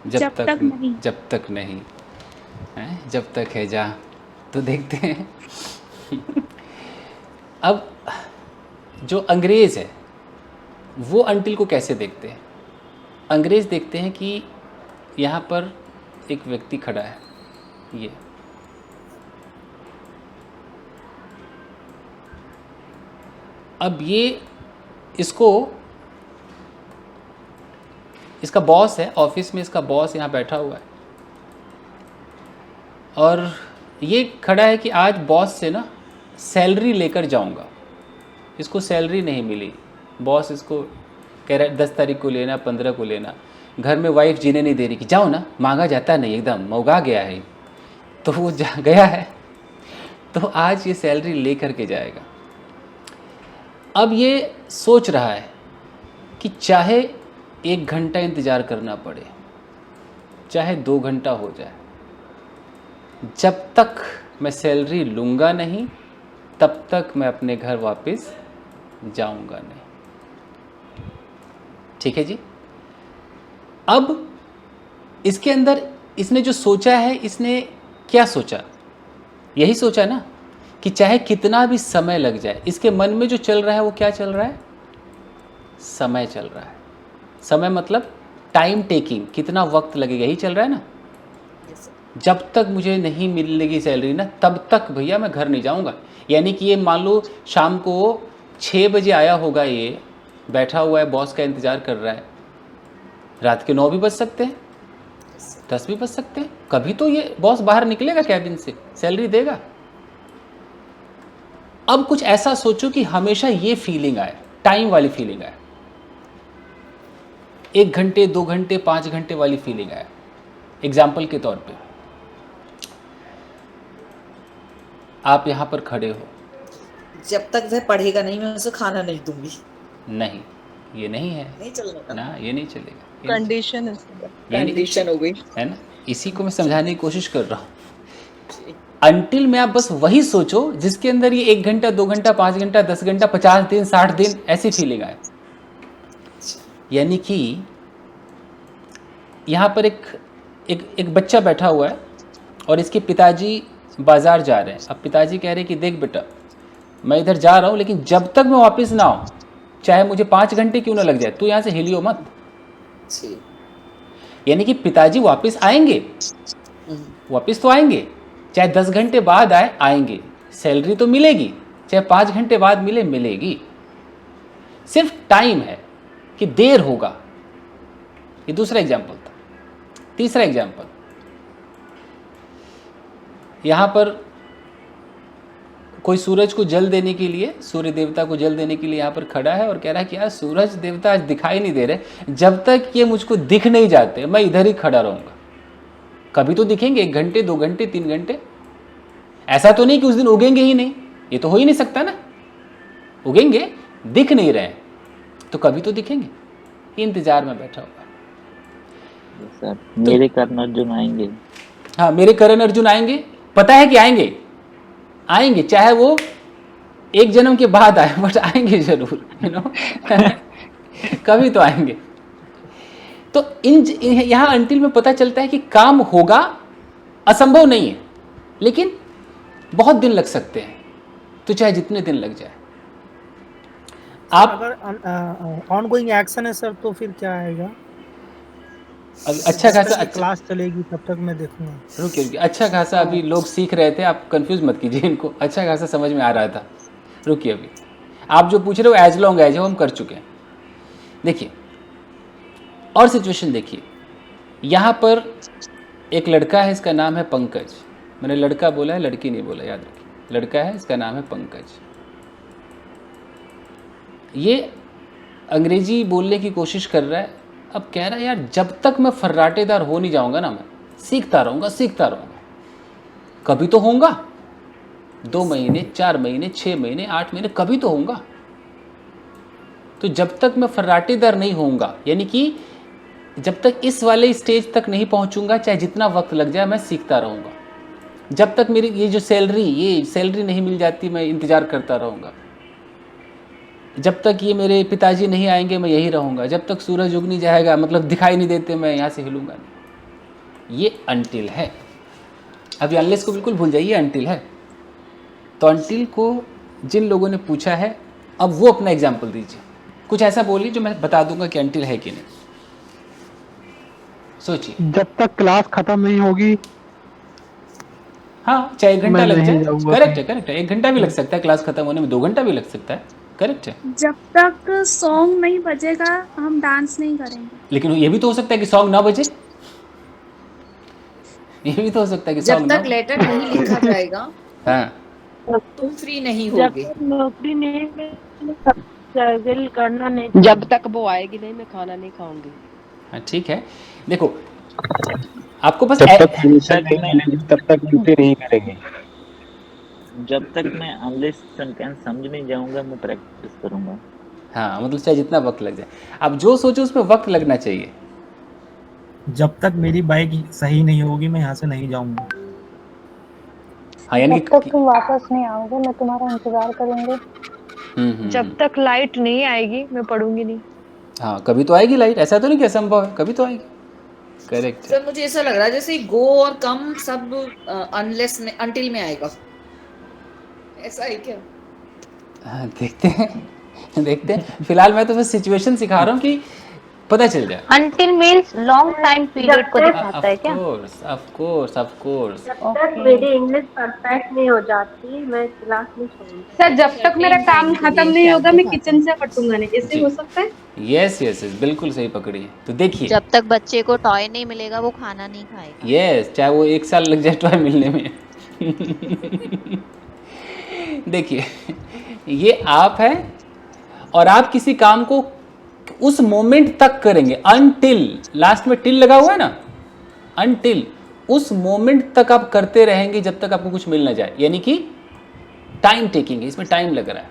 [SPEAKER 1] जब तक नहीं, जब तक है जा। तो देखते हैं अब जो अंग्रेज़ है वो अंटिल को कैसे देखते हैं। अंग्रेज़ देखते हैं कि यहाँ पर एक व्यक्ति खड़ा है, ये अब ये इसका बॉस है, ऑफिस में इसका बॉस यहाँ बैठा हुआ है और ये खड़ा है कि आज बॉस से ना सैलरी लेकर जाऊँगा। इसको सैलरी नहीं मिली, बॉस इसको कह रहा है 10 तारीख को लेना, 15 को लेना। घर में वाइफ जीने नहीं दे रही कि जाओ ना, मांगा जाता नहीं, एकदम मौगा गया है। तो वो गया है, तो आज ये सैलरी ले करके जाएगा। अब ये सोच रहा है कि चाहे 1 घंटा इंतज़ार करना पड़े, चाहे 2 घंटा हो जाए, जब तक मैं सैलरी लूँगा नहीं तब तक मैं अपने घर वापस जाऊँगा नहीं। ठीक है जी। अब इसके अंदर इसने जो सोचा है, इसने क्या सोचा? यही सोचा ना कि चाहे कितना भी समय लग जाए। इसके मन में जो चल रहा है वो क्या चल रहा है? समय चल रहा है। समय मतलब टाइम टेकिंग, कितना वक्त लगेगा, यही चल रहा है ना। जब तक मुझे नहीं मिलेगी सैलरी ना, तब तक भैया मैं घर नहीं जाऊंगा। यानी कि ये मान लो शाम को 6 बजे आया होगा, ये बैठा हुआ है, बॉस का इंतज़ार कर रहा है। रात के 9 भी बज सकते हैं, 10 भी बज सकते हैं, कभी तो ये बॉस बाहर निकलेगा कैबिन से, सैलरी देगा। अब कुछ ऐसा सोचो कि हमेशा ये फीलिंग आए, टाइम वाली फीलिंग आए, 1 घंटे 2 घंटे 5 घंटे वाली फीलिंग आए। एग्जाम्पल के तौर पे आप यहाँ पर खड़े हो,
[SPEAKER 3] जब तक वह पढ़ेगा नहीं मैं उसे खाना नहीं दूंगी।
[SPEAKER 1] नहीं, ये नहीं है
[SPEAKER 3] नहीं चलेगा
[SPEAKER 1] ना, ये नहीं चलेगा,
[SPEAKER 7] कंडीशन है
[SPEAKER 3] कंडीशन हो गई
[SPEAKER 1] है ना। इसी को मैं समझाने की कोशिश कर रहा हूँ। अंटिल में आप बस वही सोचो जिसके अंदर ये 1 घंटा 2 घंटा 5 घंटा 10 घंटा 50 दिन 60 दिन ऐसी फीलिंग आए। यानी कि यहाँ पर एक बच्चा बैठा हुआ है और इसके पिताजी बाजार जा रहे हैं। अब पिताजी कह रहे हैं कि देख बेटा, मैं इधर जा रहा हूँ लेकिन जब तक मैं वापस ना आऊँ, चाहे मुझे 5 घंटे क्यों ना लग जाए, तू यहाँ से हिलियो मत। यानी कि पिताजी वापस आएंगे, वापस तो आएंगे, चाहे 10 घंटे बाद आएंगे, सैलरी तो मिलेगी, चाहे 5 घंटे बाद मिलेगी। सिर्फ टाइम है कि देर होगा। ये दूसरा एग्जाम्पल था। तीसरा एग्जाम्पल, यहाँ पर कोई सूरज को जल देने के लिए, सूर्य देवता को जल देने के लिए यहाँ पर खड़ा है और कह रहा है कि यार सूरज देवता आज दिखाई नहीं दे रहे, जब तक ये मुझको दिख नहीं जाते मैं इधर ही खड़ा रहूँगा। कभी तो दिखेंगे, 1 घंटे 2 घंटे 3 घंटे, ऐसा तो नहीं कि उस दिन उगेंगे ही नहीं, ये तो हो ही नहीं सकता ना। उगेंगे, दिख नहीं रहे तो कभी तो दिखेंगे। इंतजार में बैठा हुआ
[SPEAKER 5] सर, मेरे कर्ण अर्जुन आएंगे।
[SPEAKER 1] हाँ, मेरे करण अर्जुन आएंगे, पता है कि आएंगे, आएंगे, चाहे वो 1 जन्म के बाद आए, बट आएंगे जरूर, यू नो कभी तो आएंगे। तो यहाँ अंटिल में पता चलता है कि काम होगा, असंभव नहीं है, लेकिन बहुत दिन लग सकते हैं, तो चाहे जितने दिन लग जाए। आप
[SPEAKER 6] अगर ऑनगोइंग एक्शन है सर तो फिर क्या आएगा?
[SPEAKER 1] अच्छा खासा
[SPEAKER 6] क्लास चलेगी तब तक मैं देखूंगा।
[SPEAKER 1] रुकिए, अच्छा खासा अभी लोग सीख रहे थे, आप कंफ्यूज मत कीजिए इनको, अच्छा खासा समझ में आ रहा था। रुकिए, अभी आप जो पूछ रहे हो एज लॉन्ग एज हम कर चुके हैं। देखिए और सिचुएशन देखिए, यहाँ पर एक लड़का है, इसका नाम है पंकज। मैंने लड़का बोला है, लड़की नहीं बोला, याद रखिए। लड़का है, इसका नाम है पंकज। ये अंग्रेजी बोलने की कोशिश कर रहा है। अब कह रहा है यार जब तक मैं फर्राटेदार हो नहीं जाऊंगा ना, मैं सीखता रहूंगा। कभी तो होऊंगा, 2 महीने 4 महीने 6 महीने 8 महीने, कभी तो होऊंगा। तो जब तक मैं फर्राटेदार नहीं होऊंगा, यानी कि जब तक इस वाले स्टेज तक नहीं पहुंचूंगा, चाहे जितना वक्त लग जाए, मैं सीखता रहूंगा। जब तक मेरी ये सैलरी नहीं मिल जाती, मैं इंतजार करता रहूंगा। जब तक ये मेरे पिताजी नहीं आएंगे, मैं यही रहूँगा। जब तक सूरज उग नहीं जाएगा, मतलब दिखाई नहीं देते, मैं यहाँ से हिलूंगा नहीं। ये अंटिल है। अभी अनलेस को बिल्कुल भूल जाइए, अंटिल है। तो अंटिल को जिन लोगों ने पूछा है, अब वो अपना एग्जाम्पल दीजिए, कुछ ऐसा बोलिए जो मैं बता दूंगा कि अंटिल है कि नहीं। सोचिए।
[SPEAKER 12] जब तक क्लास खत्म नहीं होगी,
[SPEAKER 1] हाँ, चाहे 1 घंटा लग जाए। करेक्ट है। 1 घंटा भी लग सकता है क्लास खत्म होने में, 2 घंटा भी लग सकता है। करेक्ट है।
[SPEAKER 2] जब तक सॉन्ग नहीं बजेगा हम डांस नहीं करेंगे।
[SPEAKER 1] लेकिन ये भी तो हो सकता है कि सॉन्ग ना बजे, ये भी तो हो सकता है कि
[SPEAKER 3] जब तक लेटर नहीं लिखा जाएगा,
[SPEAKER 1] हाँ,
[SPEAKER 3] तुम फ्री नहीं होगे।
[SPEAKER 4] नौकरी नहीं स्ट्रगल करना नहीं,
[SPEAKER 13] जब तक वो आएगी नहीं मैं खाना नहीं खाऊंगी।
[SPEAKER 1] हाँ, ठीक है। देखो आपको बस
[SPEAKER 12] जब तक सॉल्यूशन नहीं मिलेगी तब तक ड्यूटी नहीं करेंगे।
[SPEAKER 5] जब तक मैं अनलेस सेंटेंस समझ नहीं जाऊंगा, मैं प्रैक्टिस करूंगा।
[SPEAKER 1] हाँ, मतलब चाहे जितना वक्त लग जाए, आप जो सोचो उसमें वक्त लगना चाहिए।
[SPEAKER 6] जब तक मेरी बाइक सही नहीं होगी मैं यहाँ से नहीं जाऊंगा।
[SPEAKER 1] हाँ, यानी
[SPEAKER 10] जब तक तुम वापस नहीं आओगे मैं तुम्हारा इंतजार करूंगी।
[SPEAKER 13] जब तक लाइट नहीं आएगी मैं पढ़ूंगी नहीं।
[SPEAKER 1] हाँ, कभी तो आएगी लाइट, ऐसा तो नहीं कि असंभव है, कभी तो आएगी। करेक्ट।
[SPEAKER 3] सर मुझे ऐसा लग रहा है जैसे गो और कम सब अनलेस में अंटिल में आएगा, ऐसा है क्या?
[SPEAKER 1] हाँ, देखते हैं। फिलहाल मैं तो बस सिचुएशन सिखा रहा हूँ कि पता चल जाए।
[SPEAKER 10] Until means long time period को दिखाता है क्या?
[SPEAKER 1] Of course.
[SPEAKER 4] जब तक मेरी इंग्लिश परफेक्ट नहीं हो जाती मैं क्लास नहीं छोड़ूंगी।
[SPEAKER 11] सर जब तक मेरा काम खत्म नहीं होगा मैं किचन से हटूंगा नहीं, ऐसे हो सकता है?
[SPEAKER 1] यस, बिल्कुल सही पकड़ी है। तो देखिए,
[SPEAKER 14] जब तक बच्चे को टॉय नहीं मिलेगा वो खाना नहीं खाएगा।
[SPEAKER 1] यस, चाहे वो 1 साल लग जाए टॉय मिलने में। देखिए ये आप है और आप किसी काम को उस मोमेंट तक करेंगे, अनटिल, लास्ट में टिल लगा हुआ है ना, अनटिल, उस मोमेंट तक आप करते रहेंगे जब तक आपको कुछ मिल ना जाए। यानी कि टाइम टेकिंग है, इसमें टाइम लग रहा है।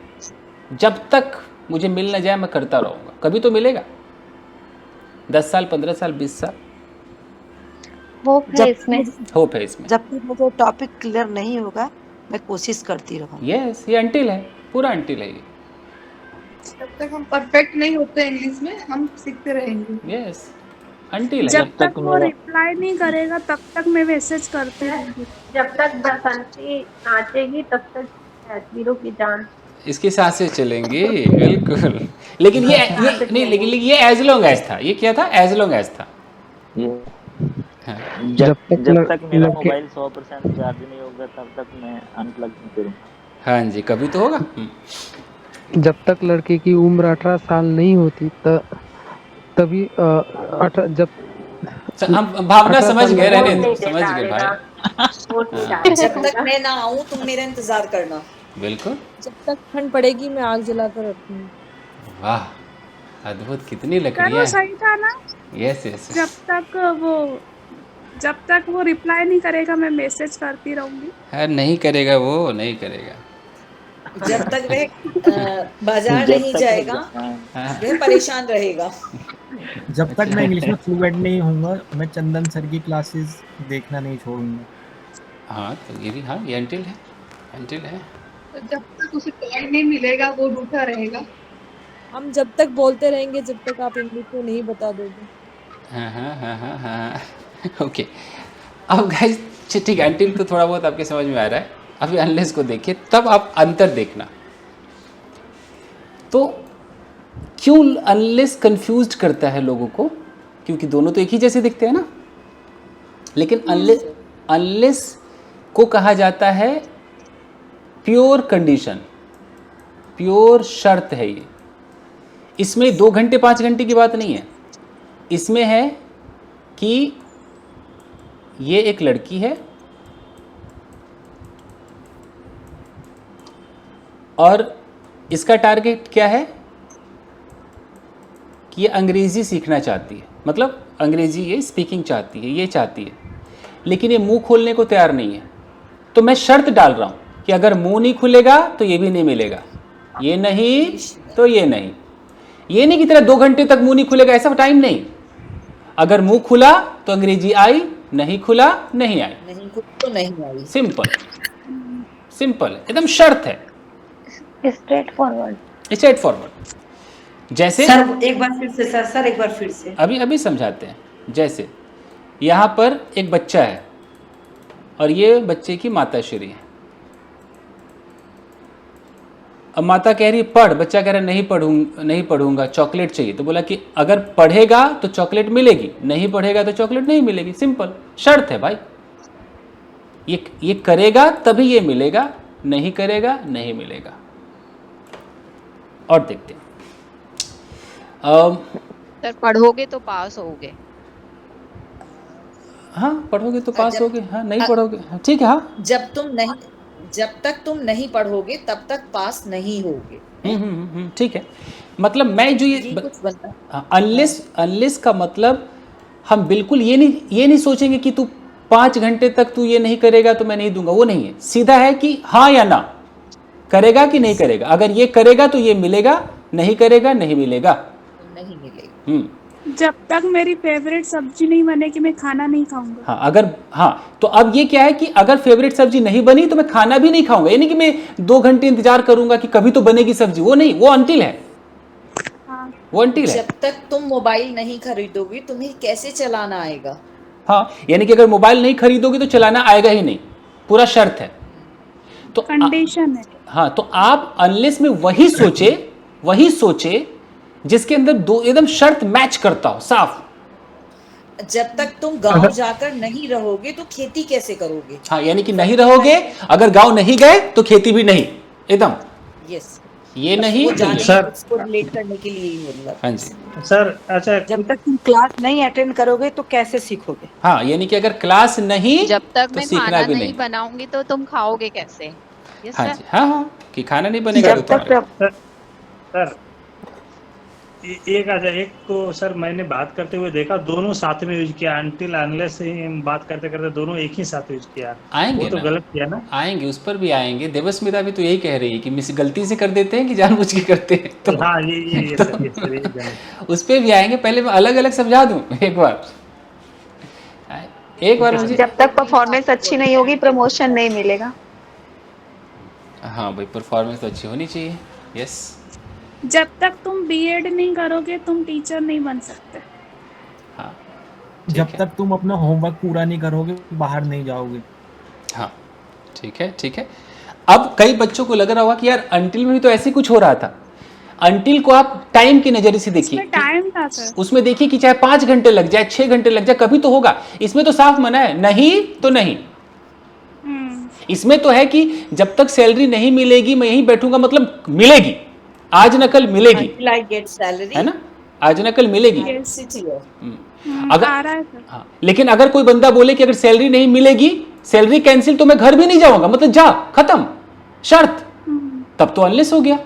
[SPEAKER 1] जब तक मुझे मिल ना जाए मैं करता रहूँगा, कभी तो मिलेगा। 10 साल, 15 साल, 20 साल
[SPEAKER 10] होप है इसमें।
[SPEAKER 1] होप है इसमें।
[SPEAKER 15] जब तक मुझे टॉपिक क्लियर नहीं होगा मैं कोशिश करती रहूँगी।
[SPEAKER 1] यस, ये अनटिल है, पूरा अनटिल है ये।
[SPEAKER 8] जब तक हम परफेक्ट नहीं होते इंग्लिश में हम सीखते रहेंगे।
[SPEAKER 1] यस, अनटिल है।
[SPEAKER 2] जब तक वो रिप्लाई नहीं करेगा तब तक मैं मैसेज करती रहूंगी।
[SPEAKER 4] जब तक बसंती नाचेगी तब तक हीरो की जान।
[SPEAKER 1] इसकी सांसें चलेंगी, बिल्कुल। लेकिन ये नहीं, लेकिन ये एज लॉन्ग एज था। ये क्या था? एज लॉन्ग एज था।
[SPEAKER 5] जब तक मेरा मोबाइल 100% चार्ज नहीं होगा तब तक मैं अनप्लग नहीं करूँगा।
[SPEAKER 1] हाँ जी, कभी तो होगा।
[SPEAKER 12] जब तक लड़के की उम्र 18 साल नहीं होती तभी जब
[SPEAKER 1] हम भावना समझ गए, रहने दो, समझ गए भाई।
[SPEAKER 3] जब तक मैं ना आऊं तुम मेरा इंतजार करना।
[SPEAKER 1] बिल्कुल।
[SPEAKER 13] जब तक ठंड पड़ेगी मैं आग जलाकर रखूंगी।
[SPEAKER 1] वाह, अद्भुत, कितनी
[SPEAKER 2] कर
[SPEAKER 1] लकड़ियां
[SPEAKER 2] वो
[SPEAKER 1] हैं।
[SPEAKER 2] सही था ना?
[SPEAKER 1] Yes yes.
[SPEAKER 2] जब तक वो रिप्लाई नहीं करेगा मैं मैसेज करती रहूंगी।
[SPEAKER 1] है, नहीं करेगा वो, नहीं करेगा।
[SPEAKER 3] जब तक वह बाजार नहीं जाएगा वह परेशान रहेगा।
[SPEAKER 6] जब तक मैं इंग्लिश में फ्लुएंट नहीं होऊंगा मैं चंदन सर की क्लासेस देखना नहीं छोड़ूंगा।
[SPEAKER 1] हाँ तो ये भी, हाँ ये अनटिल है, अनटिल है।
[SPEAKER 8] तो जब तक उसे टॉय नहीं मिलेगा वो रूठा रहेगा।
[SPEAKER 13] हम जब तक बोलते रहेंगे जब तक आप इंग्लिश में नहीं बता दोगे।
[SPEAKER 1] हाँ हाँ हाँ हाँ हाँ। ओके, अब गाइस ठीक है, अनटिल तो थोड़ा बहुत आपके समझ में आ रहा है। अभी अनलेस को देखिए, तब आप अंतर देखना। तो क्यों अनलेस कंफ्यूज्ड करता है लोगों को? क्योंकि दोनों तो एक ही जैसे दिखते हैं ना। लेकिन अनलेस को कहा जाता है प्योर कंडीशन, प्योर शर्त है ये। इसमें 2 घंटे 5 घंटे की बात नहीं है। इसमें है कि ये एक लड़की है और इसका टारगेट क्या है कि ये अंग्रेज़ी सीखना चाहती है, मतलब अंग्रेज़ी ये स्पीकिंग चाहती है, ये चाहती है, लेकिन ये मुंह खोलने को तैयार नहीं है। तो मैं शर्त डाल रहा हूँ कि अगर मुंह नहीं खुलेगा तो ये भी नहीं मिलेगा, ये नहीं तो ये नहीं। ये नहीं कि तेरा 2 घंटे तक मुंह नहीं खुलेगा, ऐसा टाइम नहीं। अगर मुंह खुला तो अंग्रेजी आई, नहीं खुला नहीं आई,
[SPEAKER 3] नहीं तो नहीं आई।
[SPEAKER 1] सिंपल सिंपल, एकदम शर्त है,
[SPEAKER 10] स्ट्रेट फॉरवर्ड,
[SPEAKER 1] स्ट्रेट फॉरवर्ड। जैसे
[SPEAKER 15] सर एक बार फिर से सर एक बार फिर से
[SPEAKER 1] अभी समझाते हैं। जैसे यहाँ पर एक बच्चा है और ये बच्चे की माताश्री है। अब माता कह रही पढ़, बच्चा कह रहा नहीं पढ़ूंगा, चॉकलेट चाहिए। तो बोला कि अगर पढ़ेगा तो चॉकलेट मिलेगी, नहीं पढ़ेगा तो चॉकलेट नहीं मिलेगी। सिंपल शर्त है भाई। ये करेगा तभी ये मिलेगा, नहीं करेगा नहीं मिलेगा। और देखते हैं,
[SPEAKER 14] सर पढ़ोगे तो पास होगे।
[SPEAKER 1] हाँ पढ़ोगे तो पास होगे, हाँ नहीं पढ़ोगे, हाँ, ठीक है। हाँ
[SPEAKER 3] जब तक तुम नहीं पढ़ोगे तब तक पास नहीं होगे।
[SPEAKER 1] ठीक है। मतलब मैं जो ये अनलेस का मतलब हम बिल्कुल ये नहीं सोचेंगे कि तू 5 घंटे तक तू ये नहीं करेगा तो मैं नहीं दूंगा, वो नहीं है। सीधा है कि हाँ या ना, करेगा कि नहीं करेगा। अगर ये करेगा तो ये मिलेगा, नहीं करेगा नहीं मिलेगा,
[SPEAKER 3] नहीं मिलेगा।
[SPEAKER 2] जब तक मेरी फेवरेट सब्जी नहीं बनेगी मैं खाना नहीं खाऊंगा।
[SPEAKER 1] हाँ तो अब ये क्या है कि अगर फेवरेट सब्जी नहीं बनी तो मैं खाना भी नहीं खाऊंगा। यानी कि मैं 2 घंटे इंतजार करूंगा कि कभी तो बनेगी सब्जी, वो नहीं, वो अनटिल है।
[SPEAKER 2] हाँ।
[SPEAKER 1] वो अनटिल है।
[SPEAKER 3] जब तक तुम मोबाइल नहीं खरीदोगी तुम्हें कैसे चलाना आएगा।
[SPEAKER 1] हाँ, यानी कि अगर मोबाइल नहीं खरीदोगे तो चलाना आएगा ही नहीं, पूरा शर्त है। तो
[SPEAKER 2] कंडीशन है।
[SPEAKER 1] हाँ, तो आप अनलेस में वही सोचे जिसके अंदर दो एकदम शर्त मैच करता हो, साफ।
[SPEAKER 3] जब तक तुम गांव जाकर नहीं रहोगे तो खेती कैसे करोगे।
[SPEAKER 1] हाँ, यानी कि नहीं रहोगे, अगर गांव नहीं गए तो खेती भी नहीं, एकदम।
[SPEAKER 3] यस,
[SPEAKER 1] ये नहीं
[SPEAKER 15] सर
[SPEAKER 3] इसको रिलेट करने के लिए ही मतलब।
[SPEAKER 1] हाँ जी
[SPEAKER 15] सर। अच्छा, जब तक तुम क्लास नहीं अटेंड करोगे तो कैसे सीखोगे।
[SPEAKER 1] हाँ, यानी कि अगर क्लास नहीं
[SPEAKER 14] जब तक
[SPEAKER 1] तो
[SPEAKER 14] मैं
[SPEAKER 1] सीखना
[SPEAKER 14] खाना
[SPEAKER 1] भी
[SPEAKER 14] नहीं बनाऊंगी तो तुम खाओगे कैसे। यस
[SPEAKER 1] हाँ
[SPEAKER 14] सर।
[SPEAKER 1] जी, हाँ हाँ, कि खाना नहीं बनेगा तो तुम्हारे।
[SPEAKER 16] सर एक को सर मैंने बात करते हुए देखा, दोनों साथ में यूज किया, अनटिल अनलेस से हम बात करते करते दोनों एक ही साथ यूज किया।
[SPEAKER 1] आएंगे
[SPEAKER 16] वो तो
[SPEAKER 1] ना,
[SPEAKER 16] गलत किया ना।
[SPEAKER 1] आएंगे, उस पर भी आएंगे। देवस्मिता भी तो यही कह रही है कि मिस गलती से कर देते हैं कि जानबूझ के करते हैं, तो
[SPEAKER 16] हाँ ये
[SPEAKER 1] तो
[SPEAKER 16] सर ये गलत।
[SPEAKER 1] उस पर भी आएंगे। पहले मैं अलग अलग समझा दूं एक बार मुझे।
[SPEAKER 14] जब तक परफॉर्मेंस अच्छी नहीं होगी प्रमोशन नहीं मिलेगा।
[SPEAKER 1] हाँ भाई, परफॉर्मेंस तो अच्छी होनी चाहिए। यस,
[SPEAKER 2] जब तक तुम बीएड नहीं करोगे तुम टीचर नहीं बन सकते।
[SPEAKER 1] हाँ,
[SPEAKER 6] जब तक तुम अपना होमवर्क पूरा नहीं करोगे बाहर नहीं जाओगे।
[SPEAKER 1] हाँ, ठीक है, ठीक है। अब कई बच्चों को लग रहा होगा कि यार अंटिल में भी तो ऐसे कुछ हो रहा था। अंटिल को आप टाइम की नजरिए से देखिए,
[SPEAKER 2] टाइम था सर,
[SPEAKER 1] उसमें देखिए कि चाहे 5 घंटे लग जाए, 6 घंटे लग जाए, कभी तो होगा। इसमें तो साफ मना है, नहीं तो नहीं। इसमें तो है कि जब तक सैलरी नहीं मिलेगी मैं यहीं बैठूंगा, मतलब मिलेगी, आज न कल मिलेगी,
[SPEAKER 3] I get salary,
[SPEAKER 1] है ना, आज न कल मिलेगी।
[SPEAKER 3] I will sit here.
[SPEAKER 1] अगर
[SPEAKER 2] आ रहा है सर।
[SPEAKER 1] हाँ, लेकिन अगर कोई बंदा बोले कि अगर सैलरी नहीं मिलेगी, सैलरी कैंसिल, तो मैं घर भी नहीं जाऊंगा, मतलब जा, खत्म, शर्त, तब तो अनलेस हो गया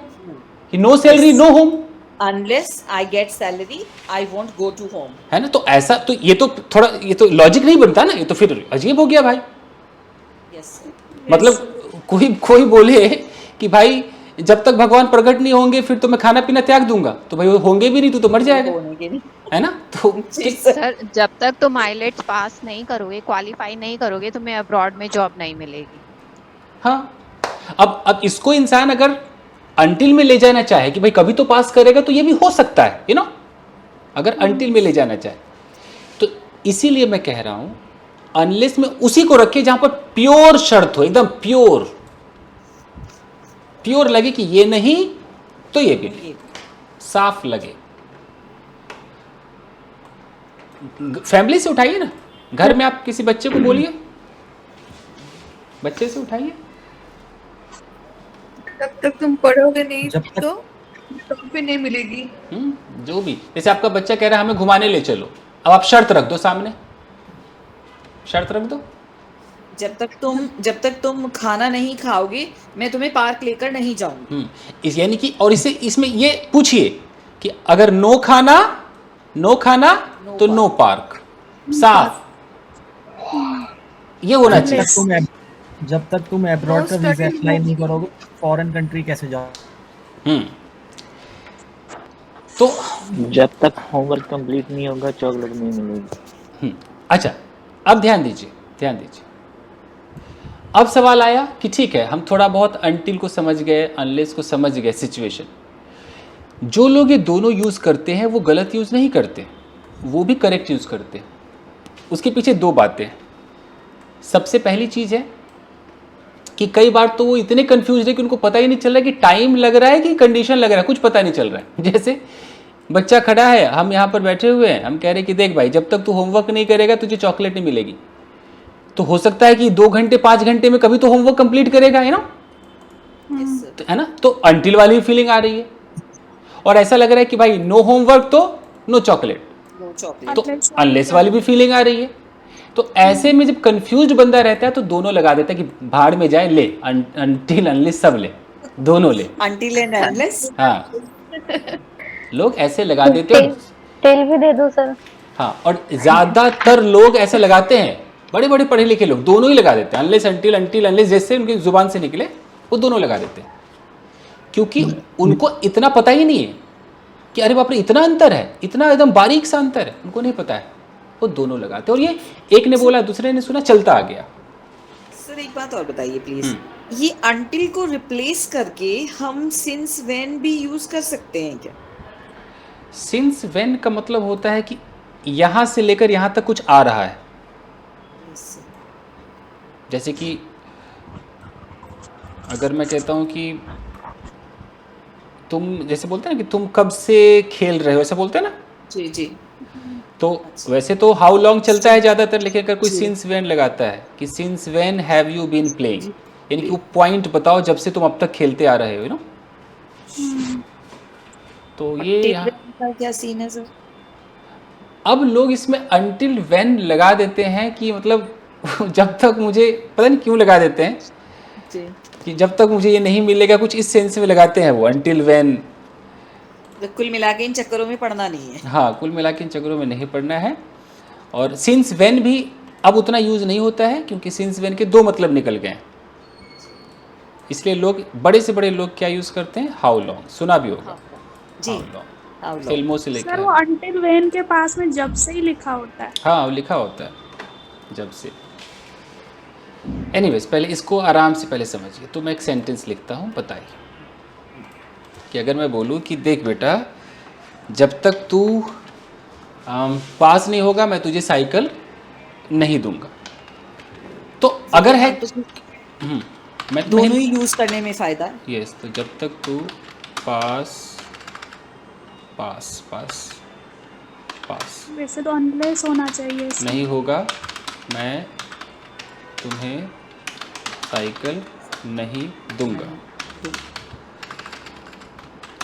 [SPEAKER 1] कि no salary no home.
[SPEAKER 3] Unless I get salary, I won't go to home.
[SPEAKER 1] है ना, तो ऐसा तो ये तो थोड़ा, ये तो लॉजिक नहीं बनता ना, ये तो फिर अजीब हो गया भाई।
[SPEAKER 3] Yes.
[SPEAKER 1] मतलब कोई बोले कि भाई जब तक भगवान प्रकट नहीं होंगे फिर तो मैं खाना पीना त्याग दूंगा, तो भाई वो होंगे भी नहीं तो मर जाएगा, है ना। तो
[SPEAKER 14] सर जब तक तुम आईलेट्स पास नहीं करोगे, क्वालिफाई नहीं करोगे, तुम्हें अब्रॉड में जॉब नहीं मिलेगी।
[SPEAKER 1] हाँ, अब इसको इंसान अगर अंटिल में ले जाना चाहे कि भाई कभी तो पास करेगा, तो ये भी हो सकता है, यू नो, अगर अंटिल में ले जाना चाहे तो। इसीलिए मैं कह रहा हूं अनलेस में उसी को रखे जहां पर प्योर शर्त हो, एकदम प्योर लगे कि ये नहीं तो ये भी नहीं, साफ लगे। फैमिली से उठाइए ना, घर में आप किसी बच्चे को बोलिए, बच्चे से उठाइए।
[SPEAKER 8] जब तक तुम पढ़ोगे नहीं तो टॉफी नहीं मिलेगी।
[SPEAKER 1] जो भी, जैसे आपका बच्चा कह रहा है हमें घुमाने ले चलो, अब आप शर्त रख दो सामने, शर्त रख दो,
[SPEAKER 3] जब तक तुम खाना नहीं खाओगे मैं तुम्हें पार्क लेकर नहीं जाऊंगी।
[SPEAKER 1] इस यानी कि, और इसमें ये पूछिए कि अगर नो खाना तो नो पार्क, साफ ये होना चाहिए।
[SPEAKER 6] जब तक तुम अब्रॉड का वीजा अप्लाई नहीं करोगे फॉरेन कंट्री कैसे जाओ।
[SPEAKER 1] तो
[SPEAKER 5] जब तक होमवर्क कंप्लीट नहीं होगा चॉकलेट नहीं मिलेगी।
[SPEAKER 1] अच्छा, अब ध्यान दीजिए। अब सवाल आया कि ठीक है, हम थोड़ा बहुत अंटिल को समझ गए, अनलेस को समझ गए सिचुएशन। जो लोग ये दोनों यूज करते हैं वो गलत यूज नहीं करते, वो भी करेक्ट यूज करते हैं। उसके पीछे 2 बातें। सबसे पहली चीज है कि कई बार तो वो इतने कंफ्यूज है कि उनको पता ही नहीं चल रहा है कि टाइम लग रहा है कि कंडीशन लग रहा है, कुछ पता नहीं चल रहा है। जैसे बच्चा खड़ा है, हम यहाँ पर बैठे हुए हैं, हम कह रहे हैं कि देख भाई जब तक तू होमवर्क नहीं करेगा तुझे चॉकलेट नहीं मिलेगी। तो हो सकता है कि 2 घंटे 5 घंटे में कभी तो होमवर्क कंप्लीट करेगा, है ना, है ना। तो अंटिल वाली फीलिंग आ रही है, और ऐसा लग रहा है कि भाई नो होमवर्क तो नो चॉकलेट, तो अनलेस वाली भी फीलिंग आ रही है। तो ऐसे में जब कंफ्यूज बंदा रहता है तो दोनों लगा देता है कि भाड़ में जाए, ले अंटिल अनलेस सब ले, दोनों ले,
[SPEAKER 3] अंटिल एंड अनलेस।
[SPEAKER 1] हाँ, लोग ऐसे लगा देते हैं।
[SPEAKER 10] तेल भी दे दो सर।
[SPEAKER 1] हाँ, और ज्यादातर लोग ऐसे लगाते हैं, बड़े बड़े पढ़े लिखे लोग दोनों ही लगा देते हैं, अनलेस अंटिल अनलेस, जैसे उनकी जुबान से निकले वो दोनों लगा देते हैं, क्योंकि उनको इतना पता ही नहीं है कि अरे बाप रे इतना अंतर है, इतना एकदम बारीक सा अंतर है, उनको नहीं पता है, वो दोनों लगाते हैं। और ये एक ने बोला दूसरे ने सुना, चलता आ गया।
[SPEAKER 3] सर एक बात और बताइए प्लीज, ये अंटिल को रिप्लेस करके हम सिंस व्हेन भी यूज कर सकते हैं क्या?
[SPEAKER 1] सिंस व्हेन का मतलब होता है कि यहां से लेकर यहां तक कुछ आ रहा है। जैसे कि अगर मैं कहता हूं कि तुम, जैसे बोलते हैं ना कि तुम कब से खेल रहे हो, ऐसा बोलते हैं ना
[SPEAKER 3] जी जी।
[SPEAKER 1] तो वैसे तो हाउ लॉन्ग चलता है ज्यादातर, लेकिन अगर कोई सिंस व्हेन लगाता है कि since when have you been playing, यानी कि वो पॉइंट बताओ जब से तुम अब तक खेलते आ रहे हो, ना। तो ये
[SPEAKER 3] क्या सीन है सर?
[SPEAKER 1] अब लोग इसमें अंटिल व्हेन लगा देते हैं कि मतलब जब तक, मुझे पता नहीं क्यों लगा देते हैं। कि जब तक मुझे ये नहीं मिलेगा, कुछ इस सेंस में लगाते हैं वो, until when।
[SPEAKER 3] तो कुल मिला के इन चक्करों में पढ़ना नहीं है।
[SPEAKER 1] हाँ, कुल मिला के इन चक्करों में नहीं पढ़ना है। और सिंस व्हेन भी अब उतना यूज़ नहीं होता है, क्योंकि सिंस व्हेन के दो मतलब निकल गए हैं। इसलिए लोग, बड़े से बड़े लोग क्या यूज़ करते हैं, हाउ लॉन्ग। सुना भी होगा
[SPEAKER 3] जी,
[SPEAKER 1] फिल्मों से लेकर।
[SPEAKER 2] सर वो until when के पास में जब से ही लिखा होता है।
[SPEAKER 1] हाँ, लिखा होता है जब से। एनीवेज, पहले इसको आराम से पहले समझिए। तो मैं एक सेंटेंस लिखता हूँ, बताइए कि अगर मैं बोलूँ कि देख बेटा, जब तक तू पास नहीं होगा मैं तुझे साइकिल नहीं दूंगा। तो अगर है मैं
[SPEAKER 3] दोनों ही यूज करने में फायदा है।
[SPEAKER 1] यस, तो जब तक तू पास पास पास पास
[SPEAKER 2] वैसे तो अनलेस होना चाहिए इसमें।
[SPEAKER 1] नहीं होगा मैं तुम्हें साइकिल नहीं दूंगा।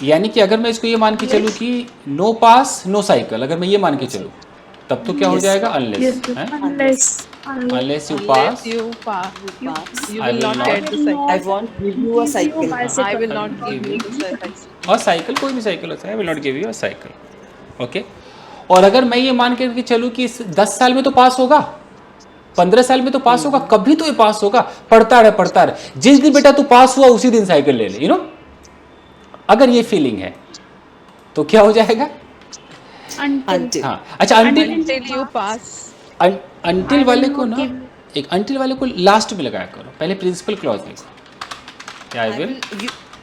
[SPEAKER 1] यानी कि अगर मैं इसको ये मान के चलूँ कि नो पास नो साइकिल, अगर मैं ये मान के चलूँ तब तो क्या हो जाएगा, unless. Unless you pass I will not get the cycle.
[SPEAKER 3] I won't give you a cycle.
[SPEAKER 13] I will not give you the cycle.
[SPEAKER 1] और साइकिल कोई भी साइकिल होता है, will not give you a cycle. Okay. और अगर मैं ये मान के चलूँ कि 10 साल में तो पास होगा, 15 साल में तो पास होगा, कभी तो ये पास होगा, पढ़ता रहे। जिस दिन बेटा तू पास हुआ उसी दिन साइकिल ले ले, यू नो। अगर ये फीलिंग है तो क्या हो जाएगा,
[SPEAKER 3] Until.
[SPEAKER 1] हाँ। अच्छा,
[SPEAKER 13] Until you pass.
[SPEAKER 1] अंटिल वाले को ना, एक अंटिल वाले को लास्ट में लगाया करो, पहले प्रिंसिपल क्लॉज लिखो।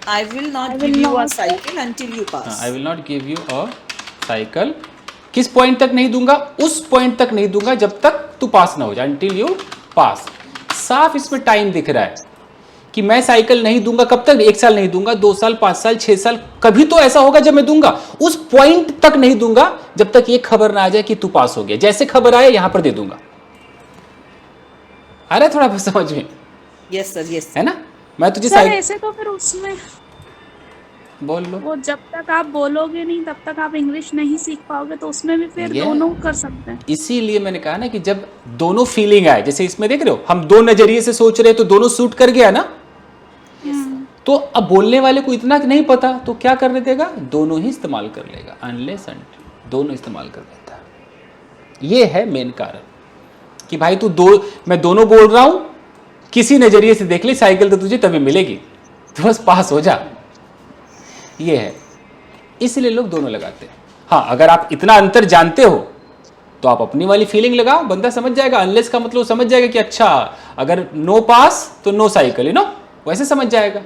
[SPEAKER 3] I will not give you a cycle until you pass.
[SPEAKER 1] I will not give you a cycle. किस पॉइंट तक नहीं दूंगा, उस पॉइंट तक नहीं दूंगा जब तक तू पास ना हो जाए, अंटिल यू पास। साफ इसमें टाइम दिख रहा है कि मैं साइकिल नहीं दूंगा। कब तक, 1 साल नहीं दूंगा, 2 साल, 5 साल, 6 साल, कभी तो ऐसा होगा जब मैं दूंगा। उस पॉइंट तक नहीं दूंगा जब तक ये खबर ना आ जाए कि तू पास हो गया। जैसे खबर आए यहां पर दे दूंगा। आ रहा है थोड़ा समझ में?
[SPEAKER 3] यस सर, यस
[SPEAKER 1] है ना। मैं तुझे
[SPEAKER 2] सर ऐसे तो फिर उसमें
[SPEAKER 1] बोल लो,
[SPEAKER 2] वो जब तक आप बोलोगे नहीं तब तक आप इंग्लिश नहीं सीख पाओगे, तो उसमें भी फिर दोनों कर सकते हैं।
[SPEAKER 1] इसीलिए मैंने कहा ना कि जब दोनों फीलिंग आए, जैसे इसमें देख रहे हो हम दो नजरिए से सोच रहे हैं तो दोनों सूट कर गया ना। तो अब बोलने वाले को इतना नहीं पता तो क्या करने देगा, दोनों ही इस्तेमाल कर लेगा, अनलेस अनटिल दोनों इस्तेमाल कर लेता है। ये है मेन कारण कि भाई तू मैं दोनों बोल रहा हूं, किसी नजरिए से देख ले, साइकिल तो तुझे तभी मिलेगी, तो बस पास हो जा। ये है, इसलिए लोग दोनों लगाते हैं। हाँ, अगर आप इतना अंतर जानते हो तो आप अपनी वाली फीलिंग लगाओ, बंदा समझ जाएगा। अनलेस का मतलब समझ जाएगा कि अच्छा अगर नो पास तो नो साइकिल, यू नो, वैसे समझ जाएगा।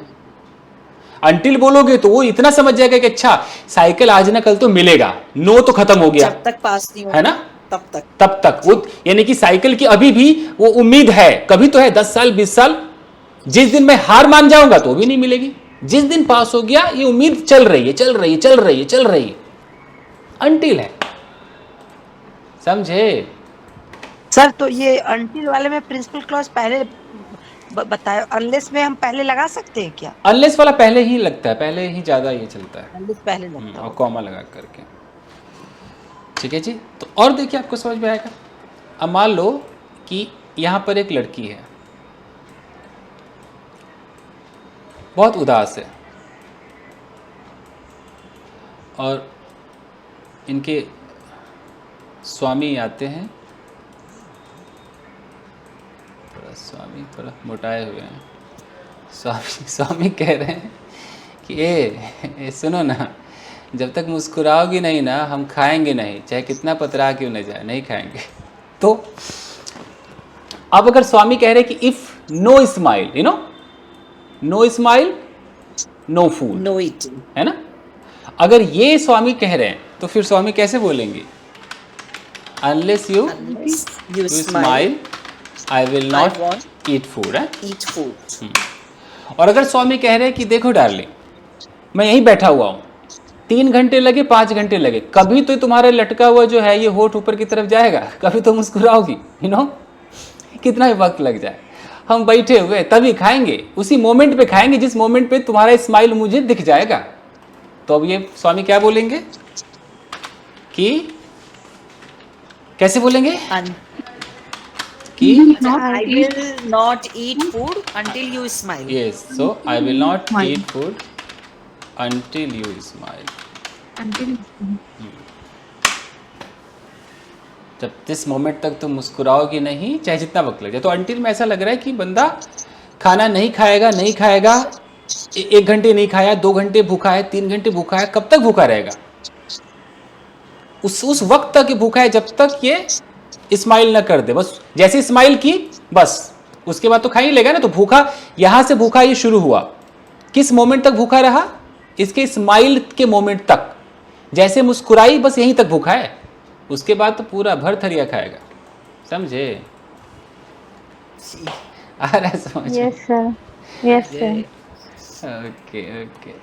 [SPEAKER 1] अंटिल बोलोगे तो वो इतना समझ जाएगा कि अच्छा साइकिल आज ना कल तो मिलेगा, नो तो खत्म हो गया,
[SPEAKER 3] जब तक पास नहीं
[SPEAKER 1] है ना,
[SPEAKER 3] तब
[SPEAKER 1] तक वो, यानी कि साइकिल की अभी भी वो उम्मीद है, कभी तो है 10 साल 20 साल। जिस दिन मैं हार मान जाऊंगा तो भी नहीं मिलेगी, जिस दिन पास हो गया ये उम्मीद चल रही है, चल रही है, चल रही है, चल रही है, अंटिल है। समझे
[SPEAKER 15] सर? तो ये अंटिल वाले में प्रिंसिपल क्लॉज पहले बताया, अनलेस में हम पहले लगा सकते हैं क्या?
[SPEAKER 1] अनलेस वाला पहले ही लगता है, पहले ही ज्यादा ये चलता है,
[SPEAKER 15] अनलेस पहले लगता है
[SPEAKER 1] और कॉमा लगा करके। ठीक है जी। तो और देखिए आपको समझ में आएगा। अब मान लो कि यहां पर एक लड़की है, बहुत उदास है, और इनके स्वामी आते हैं, स्वामी थोड़ा मोटाए हुए हैं। स्वामी कह रहे हैं कि ए सुनो ना, जब तक मुस्कुराओगी नहीं ना हम खाएंगे नहीं, चाहे कितना पतरा क्यों न जाए, नहीं खाएंगे। तो अब अगर स्वामी कह रहे हैं कि if no smile, you know, no smile no food,
[SPEAKER 3] no eating,
[SPEAKER 1] है ना। अगर ये स्वामी कह रहे हैं तो फिर स्वामी कैसे बोलेंगे, unless you smile I will not eat food, है
[SPEAKER 3] ईट फूड।
[SPEAKER 1] और अगर स्वामी कह रहे हैं कि देखो डार्लिंग मैं यहीं बैठा हुआ हूं, 3 घंटे लगे 5 घंटे लगे, कभी तो तुम्हारा लटका हुआ जो है ये होठ ऊपर की तरफ जाएगा, कभी तो मुस्कुराओगी, यू नो, कितना ही वक्त लग जाए, हम बैठे हुए तभी खाएंगे, उसी मोमेंट पे खाएंगे जिस मोमेंट पे तुम्हारा स्माइल मुझे दिख जाएगा। तो अब ये स्वामी क्या बोलेंगे कि कैसे बोलेंगे कि
[SPEAKER 3] I will not eat food until you smile.
[SPEAKER 1] yes, so I will not eat food until you smile. जब जिस मोमेंट तक तुम मुस्कुराओगे नहीं, चाहे जितना वक्त लग जाए। तो अंटिल में ऐसा लग रहा है कि बंदा खाना नहीं खाएगा, एक घंटे नहीं खाया, 2 घंटे भूखा है, 3 घंटे भूखा है, कब तक भूखा रहेगा? उस वक्त तक भूखा है जब तक ये स्माइल न कर दे। बस जैसे स्माइल की, बस उसके बाद तो खा ही लेगा ना। तो भूखा, यहां से भूखा ये शुरू हुआ, किस मोमेंट तक भूखा रहा? इसके स्माइल के मोमेंट तक। जैसे मुस्कुराई, बस यहीं तक भूखा है, उसके बाद तो पूरा भर थरिया खाएगा। समझे? आ रहा है समझ?
[SPEAKER 10] Yes sir, yes sir.
[SPEAKER 1] Okay okay.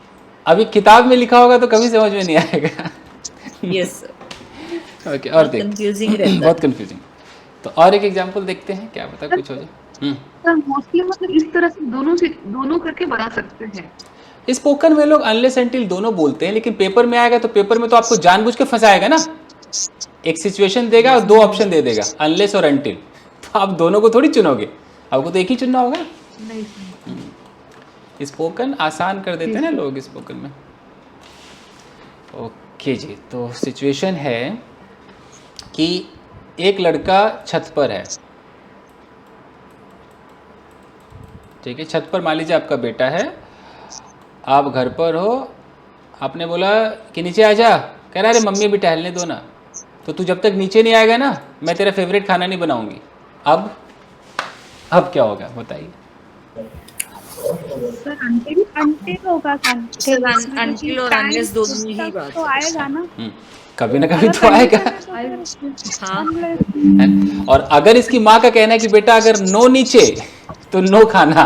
[SPEAKER 1] अभी किताब में लिखा होगा तो कभी समझ में नहीं आएगा।
[SPEAKER 3] Yes sir.
[SPEAKER 1] ओके, और देख,
[SPEAKER 3] कंफ्यूजिंग रहता है।
[SPEAKER 1] बहुत कंफ्यूजिंग। तो और एक एग्जांपल देखते हैं, क्या पता कुछ हो जाए।
[SPEAKER 8] सर मोस्टली मतलब इस तरह से दोनों करके बना सकते हैं।
[SPEAKER 1] स्पोकन में लोग अनलेस अनटिल दोनों बोलते हैं, लेकिन पेपर में आएगा तो पेपर में तो आपको जानबूझ के फंसाएगा ना। एक सिचुएशन देगा और 2 ऑप्शन दे देगा, अनलेस और अनटिल। तो आप दोनों को थोड़ी चुनोगे, आपको तो एक ही चुनना होगा। स्पोकन आसान कर देते हैं ना लोग स्पोकन में। ओके जी, तो सिचुएशन है कि एक लड़का छत पर है, ठीक है। छत पर मान लीजिए आपका बेटा है, आप घर पर हो, आपने बोला कि नीचे आ जा, कह रहा अरे मम्मी भी टहलने दो ना। तो तू जब तक नीचे नहीं आएगा ना, मैं तेरा फेवरेट खाना नहीं बनाऊंगी। अब क्या होगा बताइए?
[SPEAKER 2] सर अंटिल होगा।
[SPEAKER 3] Until और unless दोनों ही बात
[SPEAKER 2] तो आएगा ना,
[SPEAKER 1] कभी ना कभी तो आएगा।
[SPEAKER 3] हाँ।
[SPEAKER 1] और अगर इसकी माँ का कहना है कि बेटा अगर नो नीचे तो नो खाना,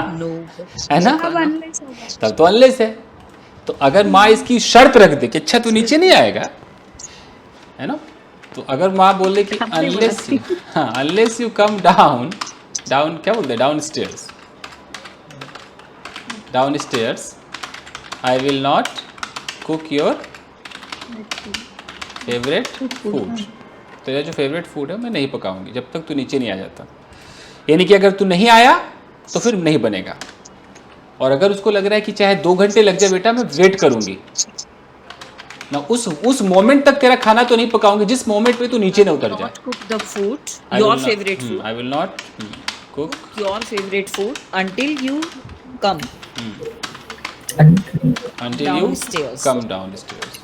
[SPEAKER 1] है ना, तब तो अनलेस है। तो अगर माँ इसकी शर्त रख दे कि अच्छा तू नीचे नहीं आएगा, है ना, तो अगर माँ बोले कि अनलेस यू कम डाउन, क्या बोलते हैं, down stairs I will not cook your favourite food. तो ये जो फेवरेट फूड है मैं नहीं पकाऊंगी जब तक तू नीचे नहीं आ जाता। यानी कि अगर तू नहीं आया तो फिर नहीं बनेगा। और अगर उसको लग रहा है कि चाहे 2 घंटे लग जाए बेटा, मैं वेट करूंगी ना, उस मोमेंट तक तेरा खाना तो नहीं पकाऊंगी जिस मोमेंट पे तू नीचे ना उतर जाए।
[SPEAKER 3] Cook the food, your favorite food.
[SPEAKER 1] I will not cook
[SPEAKER 3] your favorite food until you come.
[SPEAKER 1] Until you come downstairs.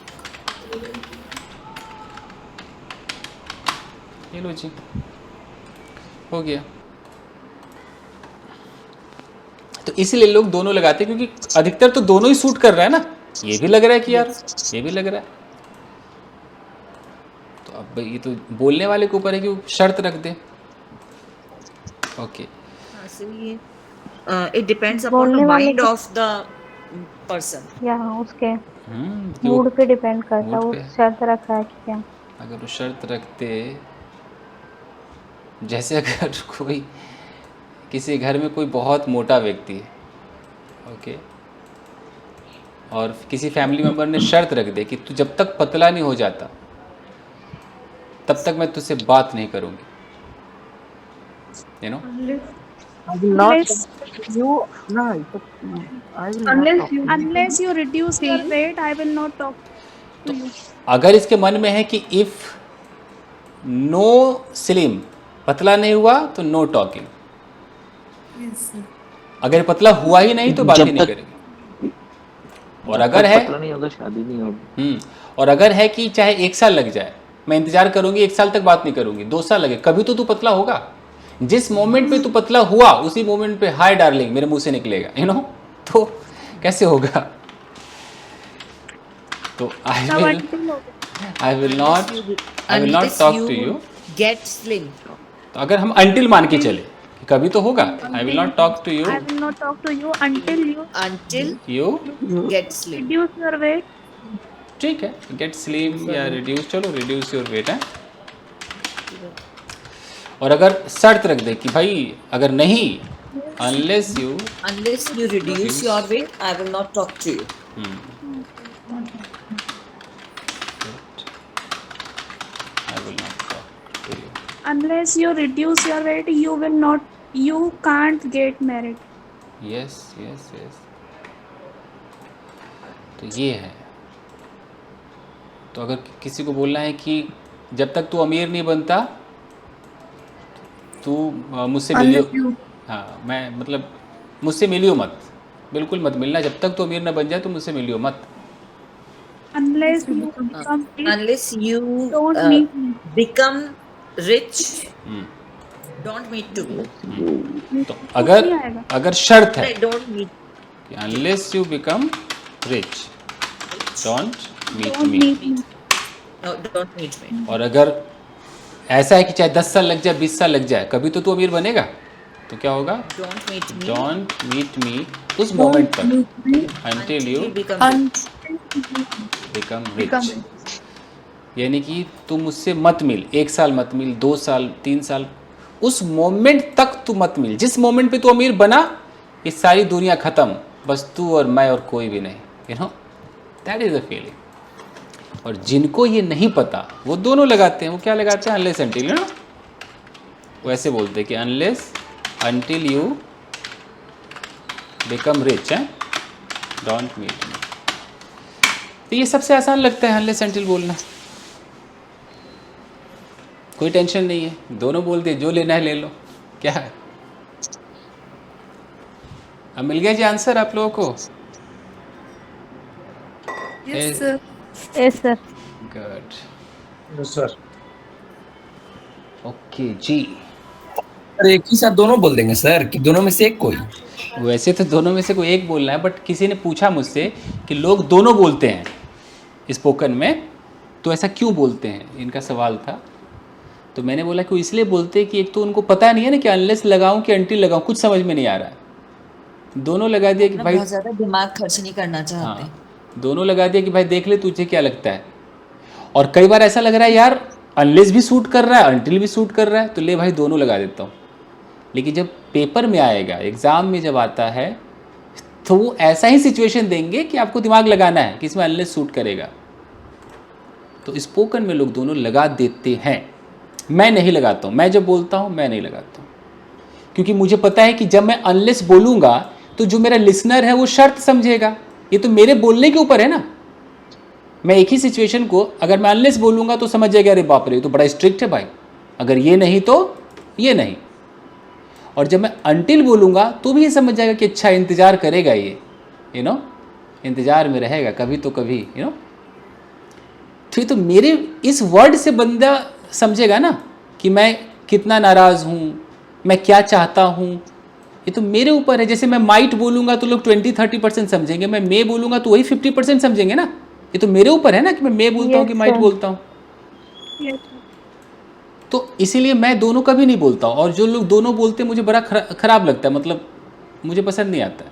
[SPEAKER 1] ये लो जी, हो गया। तो इसीलिए लोग दोनों लगाते हैं, क्योंकि अधिकतर तो दोनों ही सूट कर रहा है ना। ये भी लग रहा है कि यार ये भी लग रहा है। तो अब ये तो बोलने वाले के ऊपर है कि वो शर्त रख दे। Okay,
[SPEAKER 3] it depends upon the mind of the person.
[SPEAKER 10] या उसके मूड पे डिपेंड करता है, वो शर्त रखा है कि क्या।
[SPEAKER 1] अगर वो शर्त रखते, जैसे अगर कोई किसी घर में कोई बहुत मोटा व्यक्ति है, ओके, और किसी फैमिली मेंबर ने शर्त रख दे कि तू जब तक पतला नहीं हो जाता तब तक मैं तुझसे बात नहीं करूंगी, you know.
[SPEAKER 2] unless you reduce your weight, I will not talk to you.
[SPEAKER 1] अगर इसके मन में है कि इफ नो स्लिम, पतला नहीं हुआ तो नो टॉकिंग। अगर पतला हुआ ही नहीं तो बात ही नहीं करेंगे। और अगर है
[SPEAKER 5] पतला नहीं होगा शादी नहीं होगी।
[SPEAKER 1] और अगर है कि चाहे 1 साल लग जाए, मैं इंतजार करूंगी, 1 साल तक बात नहीं करूंगी, 2 साल लगे, कभी तो तू पतला होगा। जिस मोमेंट पे तू पतला हुआ उसी मोमेंट पे हाय डार्लिंग मेरे मुंह से निकलेगा, यू नो। तो कैसे होगा? तो I will not talk to you
[SPEAKER 3] get slim.
[SPEAKER 1] तो अगर हम अंटिल मान के चले, कभी तो होगा। I will not talk to you,
[SPEAKER 2] I will not talk to you until
[SPEAKER 1] you
[SPEAKER 3] get slim.
[SPEAKER 2] reduce your weight.
[SPEAKER 1] ठीक है, गेट स्लिम या रिड्यूस, चलो रिड्यूस योर वेट है। और अगर शर्त रख दे कि भाई अगर नहीं, unless you
[SPEAKER 3] reduce your weight, I will not talk to you.
[SPEAKER 1] I will not talk to you.
[SPEAKER 2] unless you reduce your weight, you can't get married.
[SPEAKER 1] Yes yes yes, तो ये है। तो अगर किसी को बोलना है कि जब तक तू अमीर नहीं बनता तू मुझसे मिलियो, हाँ मैं मतलब मुझसे मिलियो मत, बिल्कुल मत मिलना, जब तक तू अमीर ना बन जाए तो मुझसे मिलियो मत।
[SPEAKER 2] Unless you don't meet me.
[SPEAKER 3] become rich, don't meet to me.
[SPEAKER 1] तो अगर शर्त है
[SPEAKER 3] Don't meet.
[SPEAKER 1] कि unless you become rich don't meet me,
[SPEAKER 3] No, don't meet me.
[SPEAKER 1] और अगर ऐसा है कि चाहे 10 साल लग जाए 20 साल लग जाए कभी तो तू अमीर बनेगा, तो क्या होगा?
[SPEAKER 3] Don't meet me.
[SPEAKER 1] Don't meet me उस मोमेंट तक until you become rich, यानी कि तू मुझसे मत मिल, 1 साल मत मिल, 2 साल 3 साल, उस मोमेंट तक तू मत मिल। जिस मोमेंट पे तू अमीर बना ये सारी दुनिया खत्म, बस तू और मैं और कोई भी नहीं, you know, that is the feeling. और जिनको ये नहीं पता वो दोनों लगाते हैं, वो क्या लगाते हैं? अनलेस अंटिल, यू नो, वो ऐसे बोलते हैं कि unless until you become rich है डोंट मीट मी। तो ये सबसे आसान लगता है अनलेस अंटिल बोलना, कोई टेंशन नहीं है, दोनों बोलते जो लेना है ले लो, क्या है। अब मिल गया जी आंसर आप लोगों को?
[SPEAKER 2] Yes, sir.
[SPEAKER 10] Yes sir.
[SPEAKER 1] Good,
[SPEAKER 16] yes sir.
[SPEAKER 1] Okay जी।
[SPEAKER 17] सर एक ही साथ दोनों बोल देंगे सर कि दोनों में से एक कोई?
[SPEAKER 1] वैसे तो दोनों में से कोई एक बोलना है, बट किसी ने पूछा मुझसे कि लोग दोनों बोलते हैं स्पोकन में, तो ऐसा क्यों बोलते हैं, इनका सवाल था। तो मैंने बोला कि वो इसलिए बोलते हैं कि एक तो उनको पता नहीं है ना कि अनलेस लगाऊं कि अंटिल लगाऊं, कुछ समझ में नहीं आ रहा है, दोनों लगा दिया कि भाई
[SPEAKER 3] बहुत ज्यादा दिमाग खर्च नहीं करना चाहते।
[SPEAKER 1] हाँ, दोनों लगा दिया कि भाई देख ले तुझे क्या लगता है। और कई बार ऐसा लग रहा है यार अनलेस भी सूट कर रहा है अंटिल भी सूट कर रहा है, तो ले भाई दोनों लगा देता हूँ। लेकिन जब पेपर में आएगा, एग्ज़ाम में जब आता है, तो वो ऐसा ही सिचुएशन देंगे कि आपको दिमाग लगाना है कि इसमें अनलेस सूट करेगा। तो स्पोकन में लोग दोनों लगा देते हैं, मैं नहीं लगाता हूँ। मैं जब बोलता हूँ मैं नहीं लगाता हूँ, क्योंकि मुझे पता है कि जब मैं अनलेस बोलूँगा तो जो मेरा लिसनर है वो शर्त समझेगा, ये तो मेरे बोलने के ऊपर है ना। मैं एक ही सिचुएशन को अगर मैं अनलेस बोलूँगा तो समझ जाएगा अरे बाप रे ये तो बड़ा स्ट्रिक्ट है भाई, अगर ये नहीं तो ये नहीं। और जब मैं अंटिल बोलूँगा तो भी ये समझ जाएगा कि अच्छा इंतज़ार करेगा ये, यू नो, इंतज़ार में रहेगा कभी तो कभी, यू नो। तो ये तो मेरे इस वर्ड से बंदा समझेगा ना कि मैं कितना नाराज़ हूँ, मैं क्या चाहता हूँ, ये तो मेरे ऊपर है। जैसे मैं माइट बोलूँगा तो लोग 20-30% समझेंगे, मैं मे बोलूँगा तो वही 50% समझेंगे ना। ये तो मेरे ऊपर है ना कि मैं मे बोलता हूँ कि माइट बोलता हूँ। तो इसीलिए मैं दोनों कभी नहीं बोलता हूँ। और जो लोग दोनों बोलते हैं मुझे बड़ा ख़राब लगता है, मतलब मुझे पसंद नहीं आता है।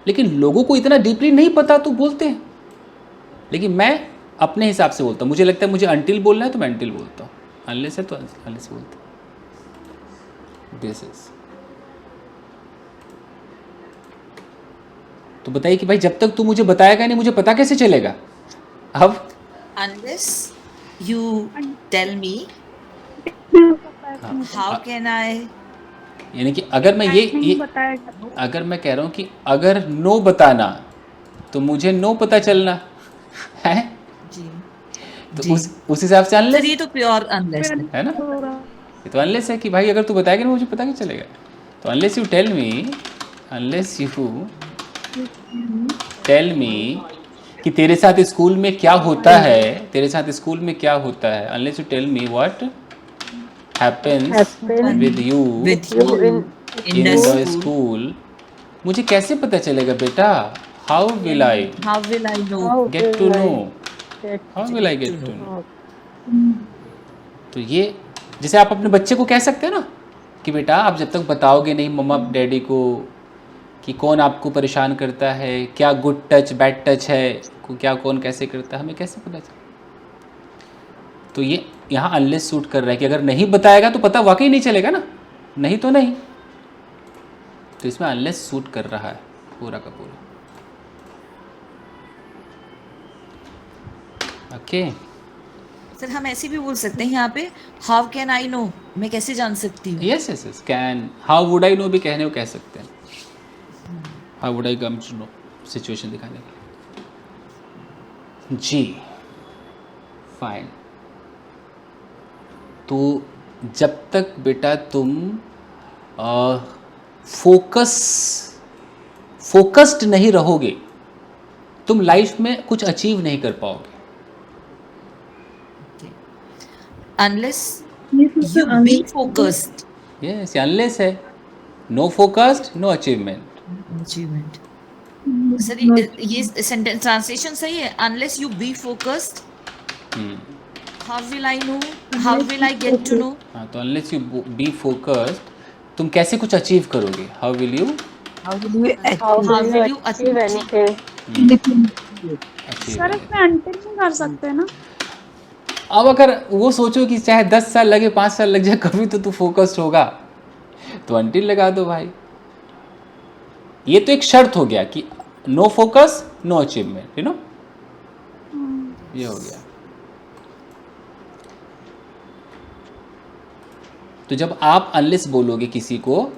[SPEAKER 1] लेकिन लोगों को इतना डीपली नहीं पता तो बोलते हैं, लेकिन मैं अपने हिसाब से बोलता हूँ। मुझे लगता है मुझे अंटिल बोलना है तो मैं अंटिल बोलता हूँ, अनलेस है तो अनलेस बोलता हूँ। This is. तो बताइए कि भाई जब तक तू मुझे बताएगा नहीं मुझे पता कैसे चलेगा। अब
[SPEAKER 3] Unless you tell me, how can I?
[SPEAKER 1] यानी कि अगर मैं ये अगर मैं कह रहा हूँ कि अगर नो बताना तो मुझे नो पता चलना है
[SPEAKER 3] जी,
[SPEAKER 1] तो उस हिसाब से अनलेस,
[SPEAKER 3] ये तो प्योर अनलेस
[SPEAKER 1] है ना। ये तो अनलेस है कि भाई अगर तू बताएगा ना मुझे पता कैसे चलेगा। तो unless you tell me, unless you tell me कि तेरे साथ स्कूल में क्या होता है, तेरे साथ स्कूल में क्या होता है, unless you tell me what happens with you in the school, मुझे कैसे पता चलेगा बेटा। How will I
[SPEAKER 3] know
[SPEAKER 1] get to know, how will I get to know. तो ये जैसे आप अपने बच्चे को कह सकते हैं ना कि बेटा आप जब तक बताओगे नहीं मम्मा डैडी को कि कौन आपको परेशान करता है, क्या गुड टच बैड टच है, क्या कौन कैसे करता है, हमें कैसे पता चले। तो ये यहाँ अनलेस सूट कर रहा है कि अगर नहीं बताएगा तो पता वाकई नहीं चलेगा ना, नहीं तो नहीं। तो इसमें अनलेस सूट कर रहा है पूरा का पूरा। ओके
[SPEAKER 3] सर हम ऐसे भी बोल सकते हैं यहाँ पे, हाउ कैन आई नो मैं कैसे जान सकती हूँ?
[SPEAKER 1] Yes yes yes can, how would I know भी कहने को कह सकते हैं, how would I come to know, situation दिखाने के लिए। जी फाइन। तो जब तक बेटा तुम फोकस्ड नहीं रहोगे, तुम लाइफ में कुछ अचीव नहीं कर पाओगे।
[SPEAKER 3] Unless you be focused.
[SPEAKER 1] Yes, unless है, no focused, no achievement.
[SPEAKER 3] Achievement. Sir ये सेंटेंस ट्रांसलेशन सही है? Unless you be focused, how will I know? How will I get to know?
[SPEAKER 1] हाँ, तो unless you be focused, तुम कैसे कुछ achieve करोगे? How will you
[SPEAKER 4] achieve anything?
[SPEAKER 2] Sir इसमें अंटिल नहीं कर सकते ना?
[SPEAKER 1] अब अगर वो सोचो कि चाहे 10 साल लगे, 5 साल लग जाए, कभी तो तू फोकस्ड होगा, तो अंटिल लगा दो भाई। ये तो एक शर्त हो गया कि no focus know achievement, you know, ये हो गया। तो जब आप अनलेस बोलोगे किसी को,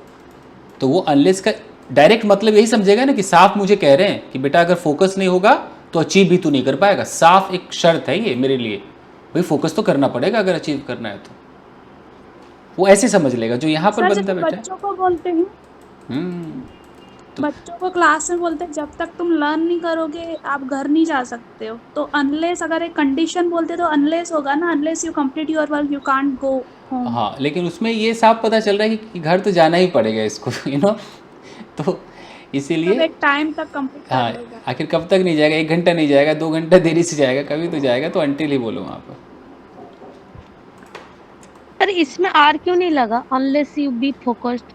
[SPEAKER 1] तो वो अनलेस का डायरेक्ट मतलब यही समझेगा ना कि साफ मुझे कह रहे हैं कि बेटा अगर फोकस नहीं होगा तो अचीव भी तू नहीं कर पाएगा। साफ एक शर्त है ये मेरे लिए, भाई फोकस तो करना पड़ेगा अगर अचीव करना है तो। वो ऐसे समझ लेगा जो यहाँ पर बंदा बैठा है।
[SPEAKER 2] बच्चों को बोलते हैं, बच्चों को क्लास में बोलते हैं जब तक तुम लर्न नहीं करोगे आप घर नहीं जा सकते हो। तो अनलेस अगर एक कंडीशन बोलते तो अनलेस होगा ना, unless you complete your work you can't go home.
[SPEAKER 1] हाँ, लेकिन उसमें ये साफ पता चल रहा है कि घर तो जाना ही पड़ेगा इसको, यू नो, तो इसीलिए
[SPEAKER 2] एक टाइम तक कंप्लीट
[SPEAKER 1] हाँ, आखिर कब तक नहीं जाएगा, 1 घंटा नहीं जाएगा, 2 घंटा देरी से जाएगा, कभी तो जाएगा। तो अंटिल ही बोलो वहाँ पर।
[SPEAKER 18] सर इसमें आर क्यों नहीं लगा? अनलेस यू बी फोकस्ड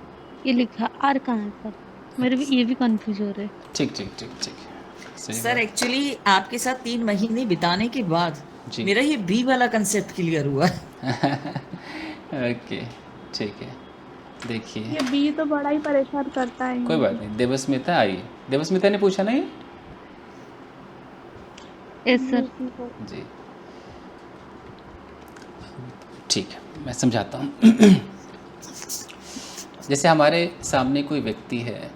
[SPEAKER 18] ये लिखा, आर कहाँ है सर? मेरे भी ये भी कंफ्यूज हो रहा है।
[SPEAKER 1] ठीक ठीक ठीक ठीक।
[SPEAKER 3] सर एक्चुअली आपके साथ 3 महीने बिताने के बाद मेरा ये बी वाला कंसेप्ट क्लियर हुआ।
[SPEAKER 1] ओके ठीक है, देखिए
[SPEAKER 2] ये बी तो बड़ा ही परेशान करता है।
[SPEAKER 1] कोई बात नहीं। देवस्मिता आइए, देवस्मिता ने पूछा नहीं?
[SPEAKER 18] Yes sir.
[SPEAKER 1] जी ठीक है, मैं समझाता हूँ। जैसे हमारे सामने कोई व्यक्ति है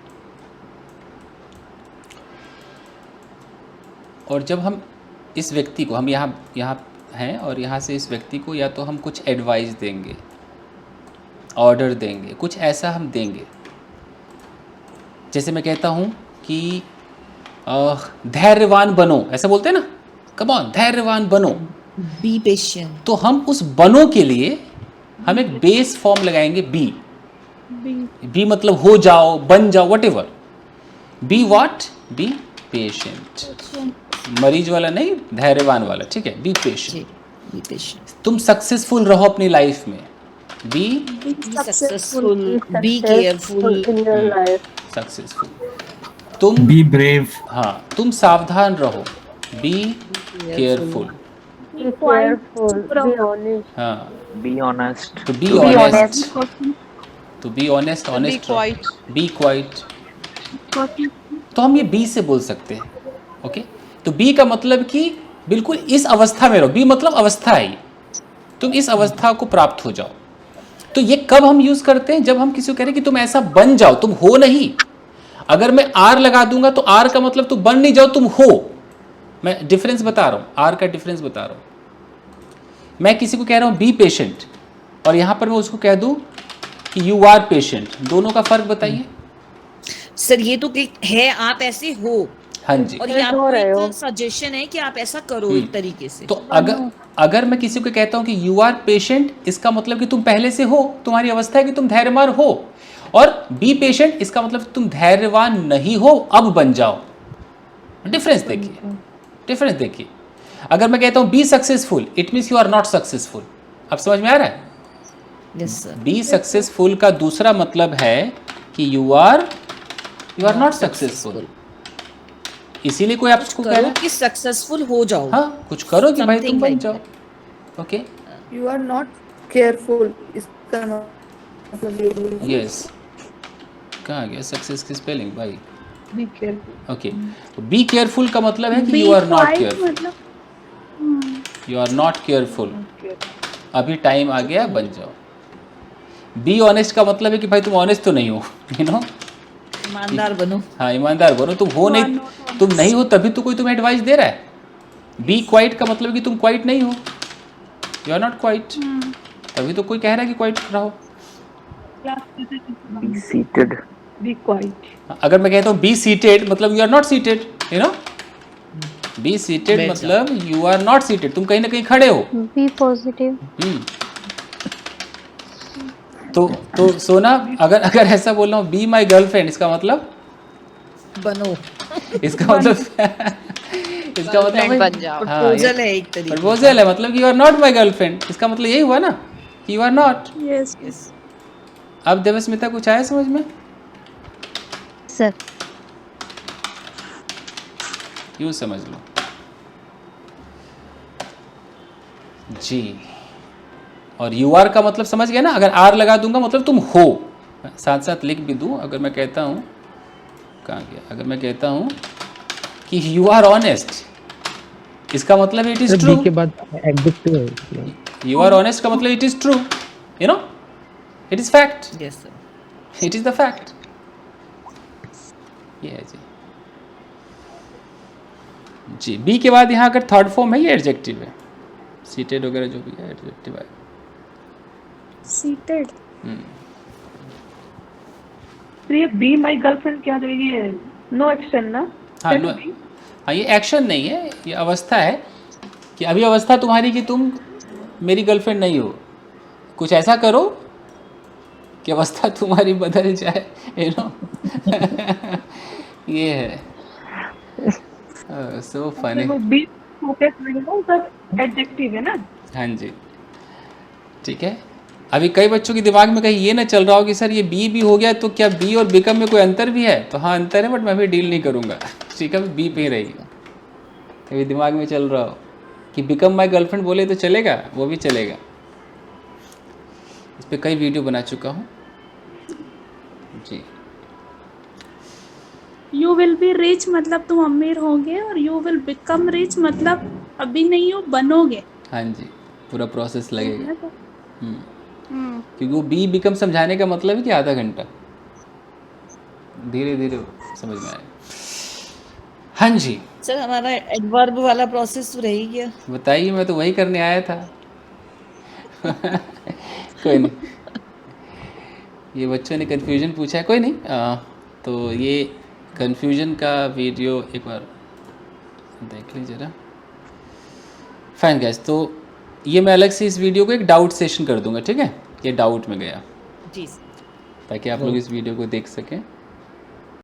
[SPEAKER 1] और जब हम इस व्यक्ति को, हम यहाँ हैं और यहाँ से इस व्यक्ति को या तो हम कुछ एडवाइस देंगे, ऑर्डर देंगे, कुछ ऐसा हम देंगे। जैसे मैं कहता हूँ कि धैर्यवान बनो, ऐसा बोलते हैं ना, कम ऑन धैर्यवान बनो,
[SPEAKER 3] बी पेशेंट।
[SPEAKER 1] तो हम उस बनो के लिए हम एक बेस फॉर्म लगाएंगे बी। बी मतलब हो जाओ, बन जाओ, what ever. Be what? Be patient. मरीज वाला नहीं, धैर्यवान वाला, ठीक है। Be patient. तुम सक्सेसफुल रहो अपनी लाइफ में। Be
[SPEAKER 3] successful, be careful
[SPEAKER 4] in your life.
[SPEAKER 1] Successful. तुम
[SPEAKER 17] बी ब्रेव।
[SPEAKER 1] हाँ, तुम सावधान रहो। Be careful.
[SPEAKER 4] Be careful. Be honest.
[SPEAKER 1] हाँ,
[SPEAKER 5] बी ऑनेस्ट।
[SPEAKER 1] तो बी ऑनेस्ट, तो be honest, honest, be quiet. तो हम ये बी से बोल सकते हैं, ओके। तो बी का मतलब कि बिल्कुल इस अवस्था में रहो। बी मतलब अवस्था है, तुम इस अवस्था को प्राप्त हो जाओ। तो ये कब हम यूज करते हैं? जब हम किसी को कह रहे हैं कि तुम ऐसा बन जाओ, तुम हो नहीं। अगर मैं आर लगा दूंगा तो आर का मतलब तुम बन नहीं जाओ, तुम हो। मैं डिफरेंस बता रहा हूं, आर का डिफरेंस बता रहा हूं। मैं किसी को कह रहा हूं बी पेशेंट, और यहां पर मैं उसको कह दूं कि यू आर पेशेंट, दोनों का फर्क बताइए।
[SPEAKER 3] सर ये तो है आप ऐसे हो,
[SPEAKER 1] हाँ जी,
[SPEAKER 3] और ये आपको एक सजेशन है कि आप ऐसा करो एक तरीके से।
[SPEAKER 1] तो अगर मैं किसी को कहता हूं कि यू आर पेशेंट, इसका मतलब कि तुम पहले से हो, तुम्हारी अवस्था है कि तुम धैर्यवान हो। और बी पेशेंट इसका मतलब तुम धैर्यवान नहीं हो, अब बन जाओ। डिफरेंस देखिए, डिफरेंस देखिए। अगर मैं कहता हूं be successful, it means you are not successful. अब समझ में आ रहा है?
[SPEAKER 3] Yes sir.
[SPEAKER 1] बी सक्सेसफुल का दूसरा मतलब है कि यू आर नॉट सक्सेसफुल। इसीलिए कोई आपको कह रहा है
[SPEAKER 3] कि सक्सेसफुल हो जाओ।
[SPEAKER 1] हाँ, कुछ करो कि भाई तुम बन जाओ, okay.
[SPEAKER 7] You are not careful. इसका मतलब
[SPEAKER 1] यस, कहाँ गया सक्सेस की स्पेलिंग भाई?
[SPEAKER 7] Be careful.
[SPEAKER 1] ओके, बी केयरफुल का मतलब है कि you are not careful. You are not careful, अभी टाइम आ गया, बन जाओ। बी ऑनेस्ट का मतलब है कि भाई तुम ऑनेस्ट तो नहीं हो, यू नो,
[SPEAKER 3] ईमानदार बनो।
[SPEAKER 1] हाँ ईमानदार बनो, तुम हो नहीं, तुम नहीं हो तभी तो कोई तुम्हें एडवाइस दे रहा है। बी क्वाइट का मतलब कि तुम क्वाइट नहीं हो, यू आर नॉट क्वाइट, तभी तो कोई कह रहा है कि क्वाइट रहो।
[SPEAKER 5] Be seated,
[SPEAKER 7] Be quiet.
[SPEAKER 1] अगर मैं कहता हूँ बी सीटेड मतलब you are not seated, you know, be seated मतलब यू आर नॉट सीटेड, तुम कहीं ना कहीं खड़े हो।
[SPEAKER 10] Be positive.
[SPEAKER 1] तो सोना, अगर अगर ऐसा बोल रहा हूँ बी माई गर्लफ्रेंड, इसका मतलब
[SPEAKER 3] बनो,
[SPEAKER 1] इसका मतलब इसका मतलब
[SPEAKER 14] बन जाओ।
[SPEAKER 3] प्रपोजल है एक तरीके,
[SPEAKER 1] प्रपोजल है, मतलब you are not my girlfriend, इसका मतलब यही हुआ ना कि यू आर नॉट।
[SPEAKER 2] यस।
[SPEAKER 1] अब देवस्मिता कुछ आया समझ में?
[SPEAKER 10] सर
[SPEAKER 1] यूँ समझ लो जी। और यू आर का मतलब समझ गया ना, अगर आर लगा दूंगा मतलब तुम हो, साथ साथ लिख भी दूं। अगर मैं कहता हूँ, कहाँ गया, अगर मैं कहता हूँ कि यू आर ऑनेस्ट, इसका मतलब इट इज ट्रू।
[SPEAKER 12] के बाद एडजेक्टिव है।
[SPEAKER 1] यू आर ऑनेस्ट का मतलब it is true, you know, it is fact,
[SPEAKER 3] yes sir,
[SPEAKER 1] it is the fact. ये है जी। जी बी के बाद यहाँ अगर थर्ड फॉर्म है ये एडजेक्टिव है, सीटेड वगैरह जो भी है एडजेक्टिव है।
[SPEAKER 2] सीटेड।
[SPEAKER 7] तो ये बी माई गर्लफ्रेंड क्या जाएगी, ये नो एक्शन ना?
[SPEAKER 1] हाँ नो, हाँ ये एक्शन नहीं है, ये अवस्था है कि अभी अवस्था तुम्हारी कि तुम मेरी गर्लफ्रेंड नहीं हो, कुछ ऐसा करो कि अवस्था तुम्हारी बदल जाए, यू नो। ये है सो फनी।
[SPEAKER 7] बी फोकस नहीं है, सब एडजेक्टिव है ना?
[SPEAKER 1] हाँ जी ठीक है। अभी कई बच्चों के दिमाग में कहीं ये ना चल रहा हो कि सर ये बी हो गया तो क्या बी और बिकम में कोई अंतर भी है? तो हाँ अंतर है, बट मैं भी डील नहीं करूँगा, ठीक है, बी पे ही रहेगी। कभी दिमाग में चल रहा हो कि बिकम माई गर्लफ्रेंड बोले तो चलेगा, वो भी चलेगा। इस पर कई वीडियो बना चुका हूँ जी।
[SPEAKER 2] यू विल बी रिच मतलब तुम अमीर होगे, और यू विल बिकम रिच मतलब अभी नहीं हो, बनोगे।
[SPEAKER 1] हाँ जी, पूरा प्रोसेस लगेगा। क्योंकि वो बी बिकम समझाने का मतलब है कि आधा घंटा, धीरे धीरे समझ में आए। हाँ जी
[SPEAKER 3] सर हमारा एडवर्ब वाला प्रोसेस तो रही गया।
[SPEAKER 1] बताइए, मैं तो वही करने आया था। कोई नहीं, ये बच्चों ने कन्फ्यूजन पूछा है, कोई नहीं। तो ये कन्फ्यूजन का वीडियो एक बार देख लीजिए जरा। फाइन गैस, तो ये मैं अलग से इस वीडियो को एक डाउट सेशन कर दूंगा, ठीक है, ये डाउट में गया
[SPEAKER 3] जी,
[SPEAKER 1] ताकि आप लोग इस वीडियो को देख सकें।